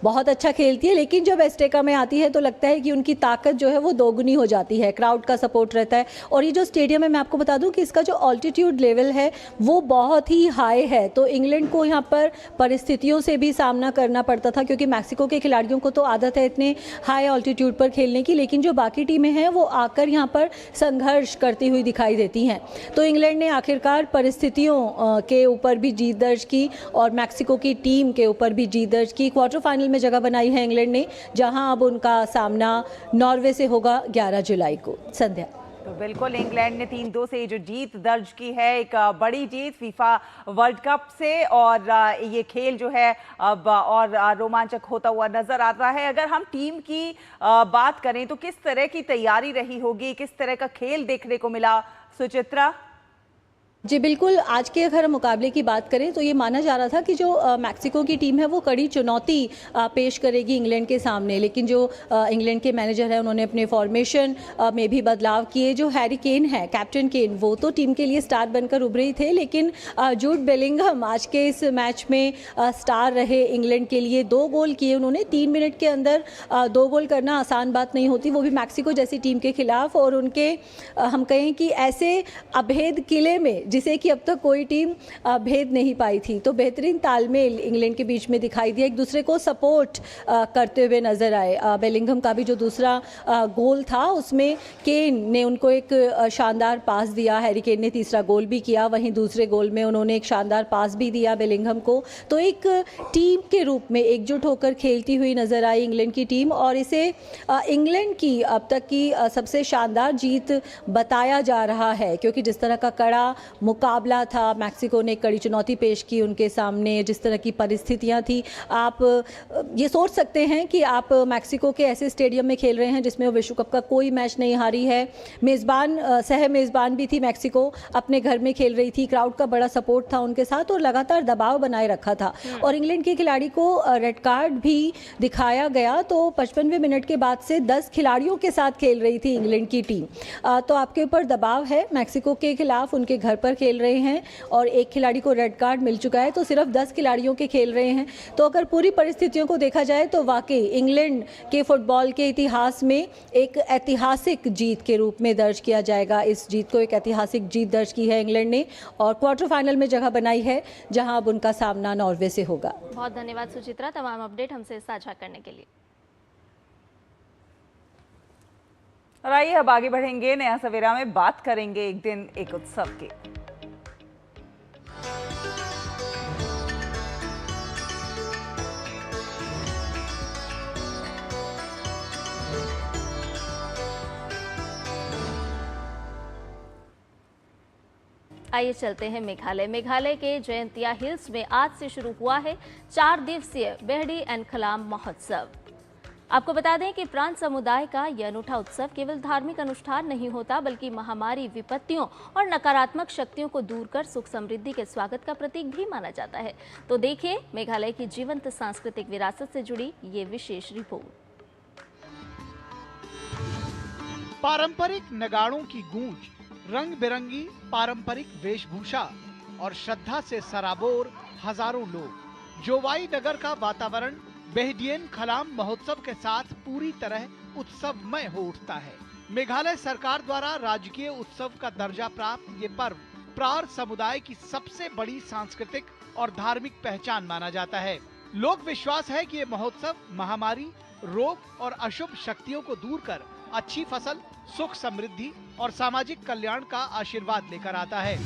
बहुत अच्छा खेलती है, लेकिन जब एज़टेका में आती है तो लगता है कि उनकी ताकत जो है वो दोगुनी हो जाती है। क्राउड का सपोर्ट रहता है, और ये जो स्टेडियम है, मैं आपको बता दूं कि इसका जो ऑल्टीट्यूड लेवल है वो बहुत ही हाई है। तो इंग्लैंड को यहाँ पर परिस्थितियों से भी सामना करना पड़ता था, क्योंकि मैक्सिको के खिलाड़ियों को तो आदत है इतने हाई ऑल्टीट्यूड पर खेलने की, लेकिन जो बाकी टीमें हैं वो आकर यहाँ पर संघर्ष करती हुई दिखाई देती हैं। तो इंग्लैंड ने आखिरकार परिस्थितियों के ऊपर भी जीत दर्ज की और मैक्सिको की टीम के ऊपर भी जीत दर्ज की। क्वार्टर फाइनल में जगह बनाई है इंग्लैंड ने, जहां अब उनका सामना नॉर्वे से होगा 11 जुलाई को। संध्या। तो बिल्कुल इंग्लैंड ने 3-2 से जो जीत दर्ज की है, एक बड़ी जीत फीफा वर्ल्ड कप से, और ये खेल जो है अब और रोमांचक होता हुआ नजर आता है। अगर हम टीम की बात करें तो किस तरह की तैयारी रही होगी, किस तरह का खेल देखने को मिला सुचित्रा? जी बिल्कुल, आज के अगर मुकाबले की बात करें तो ये माना जा रहा था कि जो मैक्सिको की टीम है वो कड़ी चुनौती पेश करेगी इंग्लैंड के सामने, लेकिन जो इंग्लैंड के मैनेजर हैं उन्होंने अपने फॉर्मेशन में भी बदलाव किए। जो हैरी केन है, कैप्टन केन, वो तो टीम के लिए स्टार बनकर उभरे ही थे, लेकिन जूड बेलिंघम आज के इस मैच में स्टार रहे इंग्लैंड के लिए। 2 गोल किए उन्होंने। 3 मिनट के अंदर 2 गोल करना आसान बात नहीं होती, वो भी मैक्सिको जैसी टीम के खिलाफ, और उनके हम कहें कि ऐसे अभेद किले में जिसे कि अब तक कोई टीम भेद नहीं पाई थी। तो बेहतरीन तालमेल इंग्लैंड के बीच में दिखाई दिया, एक दूसरे को सपोर्ट करते हुए नजर आए। बेलिंघम का भी जो दूसरा गोल था उसमें केन ने उनको एक शानदार पास दिया, हैरी केन ने तीसरा गोल भी किया, वहीं दूसरे गोल में उन्होंने एक शानदार पास भी दिया बेलिंघम को। तो एक टीम के रूप में एकजुट होकर खेलती हुई नजर आई इंग्लैंड की टीम, और इसे इंग्लैंड की अब तक की सबसे शानदार जीत बताया जा रहा है, क्योंकि जिस तरह का कड़ा मुकाबला था, मैक्सिको ने कड़ी चुनौती पेश की उनके सामने, जिस तरह की परिस्थितियां थी, आप ये सोच सकते हैं कि आप मैक्सिको के ऐसे स्टेडियम में खेल रहे हैं जिसमें वो विश्व कप का कोई मैच नहीं हारी है। मेज़बान सह मेज़बान भी थी मैक्सिको, अपने घर में खेल रही थी, क्राउड का बड़ा सपोर्ट था उनके साथ और लगातार दबाव बनाए रखा था। और इंग्लैंड के खिलाड़ी को रेड कार्ड भी दिखाया गया, तो 55वें मिनट के बाद से 10 खिलाड़ियों के साथ खेल रही थी इंग्लैंड की टीम। तो आपके ऊपर दबाव है मैक्सिको के खिलाफ, उनके घर पर खेल रहे हैं और एक खिलाड़ी को रेड कार्ड मिल चुका है, तो सिर्फ 10 खिलाड़ियों के खेल रहे हैं। तो अगर पूरी परिस्थितियों को देखा जाए तो वाकई इंग्लैंड के फुटबॉल के इतिहास में एक ऐतिहासिक जीत के रूप में दर्ज किया जाएगा। इस जीत को एक ऐतिहासिक जीत दर्ज की है इंग्लैंड ने और क्वार्टर फाइनल में जगह बनाई है, जहां अब उनका सामना नॉर्वे से होगा। बहुत धन्यवाद सुचित्रा, तमाम अपडेट हमसे साझा करने के लिए। और आइए अब आगे बढ़ेंगे, नया सवेरा में बात करेंगे एक दिन एक उत्सव की। आइए चलते हैं मेघालय। मेघालय के जयंतिया हिल्स में आज से शुरू हुआ है 4 दिवसीय बेहडी एंड खलाम महोत्सव। आपको बता दें कि प्रांत समुदाय का यह अनूठा उत्सव केवल धार्मिक अनुष्ठान नहीं होता, बल्कि महामारी, विपत्तियों और नकारात्मक शक्तियों को दूर कर सुख समृद्धि के स्वागत का प्रतीक भी माना जाता है। तो देखिए मेघालय की जीवंत सांस्कृतिक विरासत से जुड़ी ये विशेष रिपोर्ट। पारंपरिक नगाड़ों की गूंज, रंग बिरंगी पारंपरिक वेशभूषा और श्रद्धा से सराबोर हजारों लोग। जोवाई नगर का वातावरण बेहडियन खलाम महोत्सव के साथ पूरी तरह उत्सवमय हो उठता है। मेघालय सरकार द्वारा राजकीय उत्सव का दर्जा प्राप्त ये पर्व प्रार समुदाय की सबसे बड़ी सांस्कृतिक और धार्मिक पहचान माना जाता है। लोक विश्वास है कि ये महोत्सव महामारी, रोग और अशुभ शक्तियों को दूर कर अच्छी फसल, सुख समृद्धि और सामाजिक कल्याण का आशीर्वाद लेकर आता है।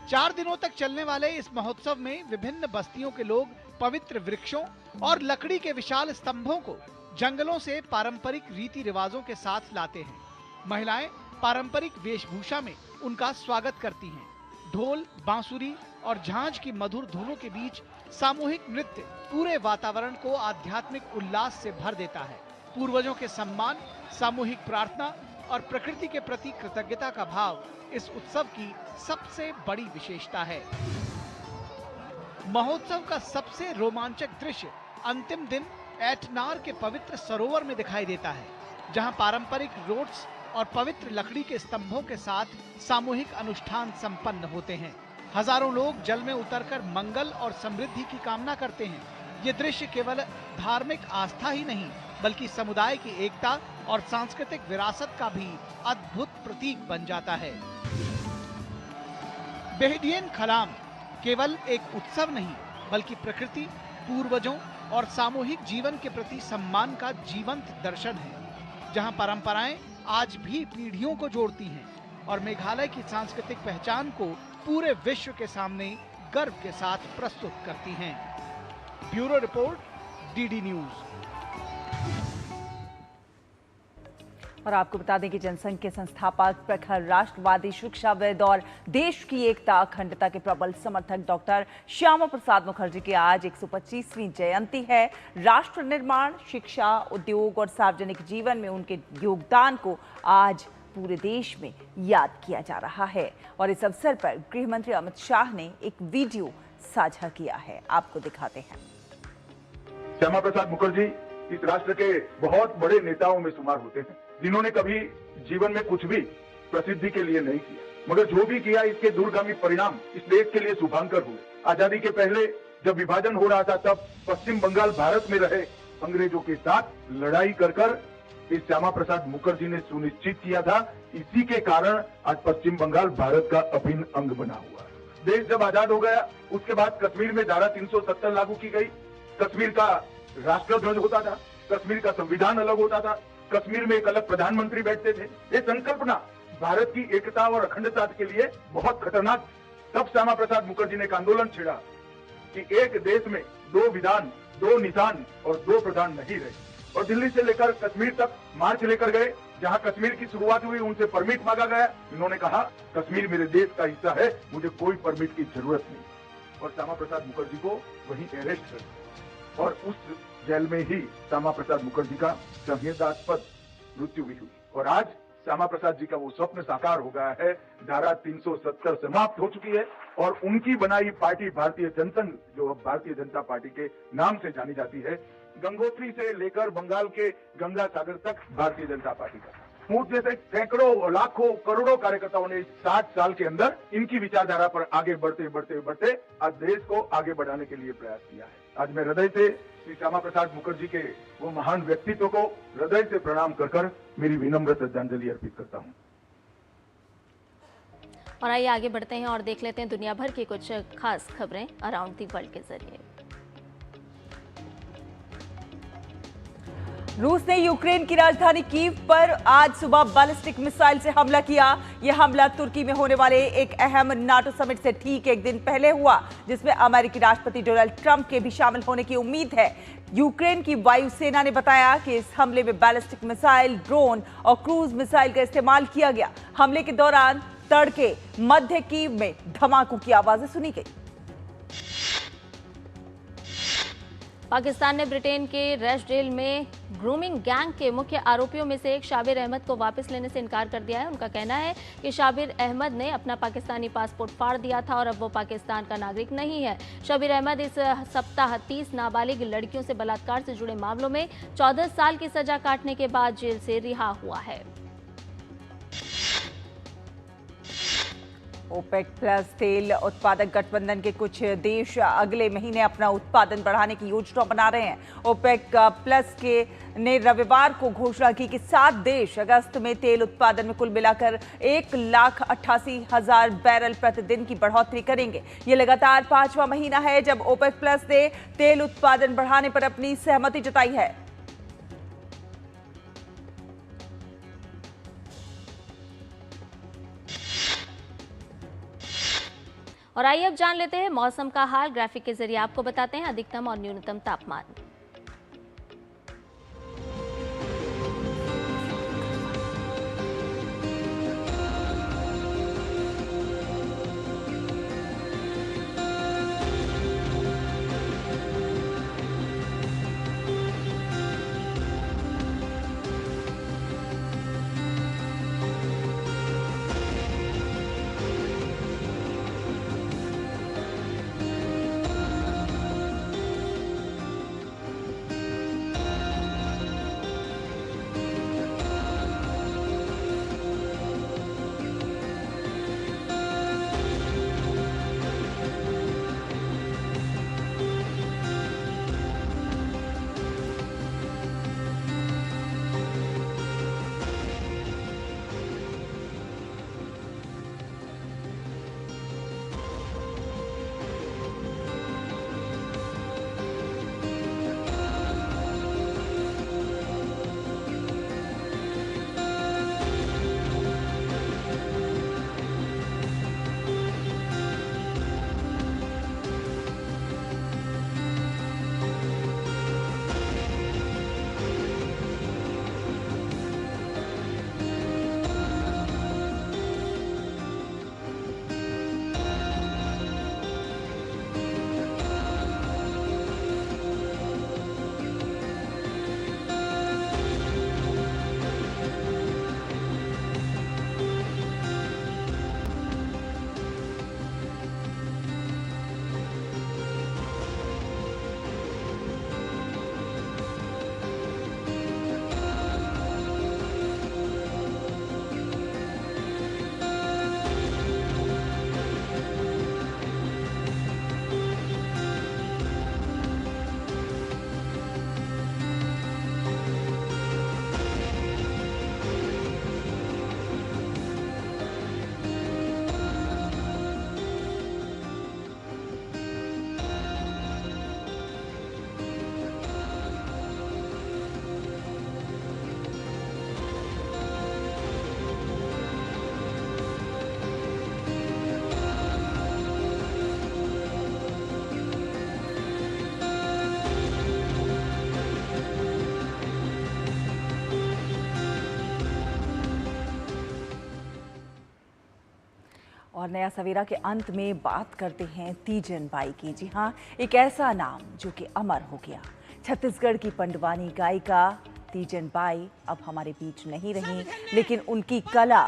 4 दिनों तक चलने वाले इस महोत्सव में विभिन्न बस्तियों के लोग पवित्र वृक्षों और लकड़ी के विशाल स्तंभों को जंगलों से पारंपरिक रीति रिवाजों के साथ लाते हैं। महिलाएं पारंपरिक वेशभूषा में उनका स्वागत करती हैं। ढोल, बांसुरी और झांझ की मधुर धुनों के बीच सामूहिक नृत्य पूरे वातावरण को आध्यात्मिक उल्लास से भर देता है। पूर्वजों के सम्मान, सामूहिक प्रार्थना और प्रकृति के प्रति कृतज्ञता का भाव इस उत्सव की सबसे बड़ी विशेषता है। महोत्सव का सबसे रोमांचक दृश्य अंतिम दिन एटनार के पवित्र सरोवर में दिखाई देता है, जहां पारंपरिक रोड्स और पवित्र लकड़ी के स्तंभों के साथ सामूहिक अनुष्ठान संपन्न होते हैं। हजारों लोग जल में उतरकर मंगल और समृद्धि की कामना करते हैं। ये दृश्य केवल धार्मिक आस्था ही नहीं, बल्कि समुदाय की एकता और सांस्कृतिक विरासत का भी अद्भुत प्रतीक बन जाता है। बेहडियन खलाम केवल एक उत्सव नहीं, बल्कि प्रकृति, पूर्वजों और सामूहिक जीवन के प्रति सम्मान का जीवंत दर्शन है, जहां परंपराएं आज भी पीढ़ियों को जोड़ती हैं और मेघालय की सांस्कृतिक पहचान को पूरे विश्व के सामने गर्व के साथ प्रस्तुत करती हैं। Bureau report, DD news. और आपको बता दें कि जनसंघ के संस्थापक, प्रखर राष्ट्रवादी शिक्षाविद और देश की एकता, अखंडता के प्रबल समर्थक डॉक्टर श्यामा प्रसाद मुखर्जी की आज 125वीं जयंती है। राष्ट्र निर्माण, शिक्षा, उद्योग और सार्वजनिक जीवन में उनके योगदान को आज पूरे देश में याद किया जा रहा है। और इस अवसर पर गृह मंत्री अमित शाह ने एक वीडियो साझा किया है, आपको दिखाते हैं। श्यामा प्रसाद मुखर्जी इस राष्ट्र के बहुत बड़े नेताओं में शुमार होते हैं, जिन्होंने कभी जीवन में कुछ भी प्रसिद्धि के लिए नहीं किया, मगर जो भी किया इसके दूरगामी परिणाम इस देश के लिए शुभांकर हुए। आजादी के पहले जब विभाजन हो रहा था तब पश्चिम बंगाल भारत में रहे अंग्रेजों के साथ लड़ाई कर इस श्यामा प्रसाद मुखर्जी ने सुनिश्चित किया था। इसी के कारण आज पश्चिम बंगाल भारत का अभिन्न अंग बना हुआ। देश जब आजाद हो गया उसके बाद कश्मीर में धारा 370 लागू की गई। कश्मीर का राष्ट्रध्वज होता था, कश्मीर का संविधान अलग होता था, कश्मीर में एक अलग प्रधानमंत्री बैठते थे। ये संकल्पना भारत की एकता और अखंडता के लिए बहुत खतरनाक। तब श्यामा प्रसाद मुखर्जी ने एक आंदोलन छेड़ा कि एक देश में 2 विधान, 2 निशान और 2 प्रधान नहीं रहे, और दिल्ली से लेकर कश्मीर तक मार्च लेकर गए। जहां कश्मीर की शुरुआत हुई उनसे परमिट मांगा गया। इन्होंने कहा कश्मीर मेरे देश का हिस्सा है, मुझे कोई परमिट की जरूरत नहीं। और श्यामा प्रसाद मुखर्जी को वहीं अरेस्ट कर दिया और उस जेल में ही श्यामा प्रसाद मुखर्जी का संवेदनास्पद मृत्यु भी हुई। और आज श्यामा प्रसाद जी का वो स्वप्न साकार हो गया है। धारा 370 समाप्त हो चुकी है और उनकी बनाई पार्टी भारतीय जनसंघ, जो अब भारतीय जनता पार्टी के नाम से जानी जाती है, गंगोत्री से लेकर बंगाल के गंगा सागर तक भारतीय जनता पार्टी का मुझ जैसे सैकड़ों, लाखों, करोड़ों कार्यकर्ताओं ने 60 साल के अंदर इनकी विचारधारा पर आगे बढ़ते आज देश को आगे बढ़ाने के लिए प्रयास किया है। आज मैं हृदय से श्री श्यामा प्रसाद मुखर्जी के वो महान व्यक्तित्व को हृदय से प्रणाम कर मेरी विनम्र श्रद्धांजलि अर्पित करता हूँ। और आइए आगे बढ़ते हैं और देख लेते हैं दुनिया भर की कुछ खास खबरें अराउंड दी वर्ल्ड के जरिए। रूस ने यूक्रेन की राजधानी कीव पर आज सुबह बैलिस्टिक मिसाइल से हमला किया। यह हमला तुर्की में होने वाले एक अहम नाटो समिट से ठीक एक दिन पहले हुआ, जिसमें अमेरिकी राष्ट्रपति डोनाल्ड ट्रंप के भी शामिल होने की उम्मीद है। यूक्रेन की वायुसेना ने बताया कि इस हमले में बैलिस्टिक मिसाइल, ड्रोन और क्रूज मिसाइल का इस्तेमाल किया गया। हमले के दौरान तड़के मध्य कीव में धमाकों की आवाजें सुनी गई। पाकिस्तान ने ब्रिटेन के रेशडेल में ग्रूमिंग गैंग के मुख्य आरोपियों में से एक शाबिर अहमद को वापस लेने से इनकार कर दिया है। उनका कहना है कि शाबिर अहमद ने अपना पाकिस्तानी पासपोर्ट फाड़ दिया था और अब वो पाकिस्तान का नागरिक नहीं है। शाबिर अहमद इस सप्ताह 30 नाबालिग लड़कियों से बलात्कार से जुड़े मामलों में 14 साल की सजा काटने के बाद जेल से रिहा हुआ है। ओपेक प्लस तेल उत्पादक गठबंधन के कुछ देश अगले महीने अपना उत्पादन बढ़ाने की योजना बना रहे हैं। ओपेक प्लस ने रविवार को घोषणा की कि 7 देश अगस्त में तेल उत्पादन में कुल मिलाकर 1,88,000 बैरल प्रतिदिन की बढ़ोतरी करेंगे। ये लगातार 5वां महीना है जब ओपेक प्लस ने तेल उत्पादन बढ़ाने पर अपनी सहमति जताई है। और आइए अब जान लेते हैं मौसम का हाल। ग्राफिक के जरिए आपको बताते हैं अधिकतम और न्यूनतम तापमान। और नया सवेरा के अंत में बात करते हैं तीजन बाई की। जी हाँ, एक ऐसा नाम जो कि अमर हो गया। छत्तीसगढ़ की पंडवानी गायिका तीजन बाई अब हमारे बीच नहीं रही, लेकिन उनकी कला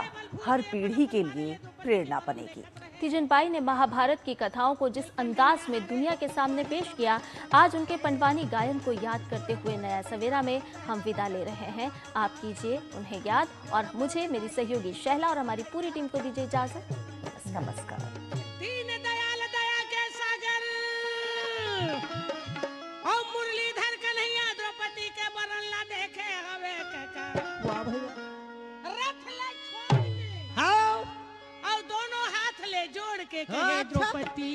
हर पीढ़ी के लिए प्रेरणा बनेगी। तीजन बाई ने महाभारत की कथाओं को जिस अंदाज में दुनिया के सामने पेश किया, आज उनके पंडवानी गायन को याद करते हुए नया सवेरा में हम विदा ले रहे हैं। आप कीजिए उन्हें याद और मुझे, मेरी सहयोगी शैला और हमारी पूरी टीम को दीजिए इजाजत। नमस्कार। दीन दयाल दया के सागर और मुरलीधर कन्हैया द्रौपदी के बरन ला देखे हवे वाह भैया रथ ले छोड़ के हाँ और दोनों हाथ ले जोड़ के कहे द्रौपदी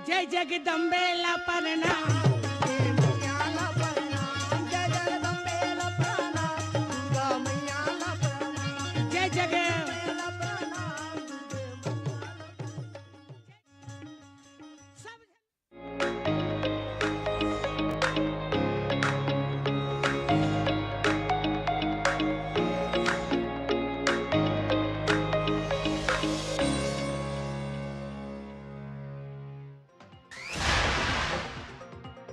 जय जगदम्बे ला प्रणाम।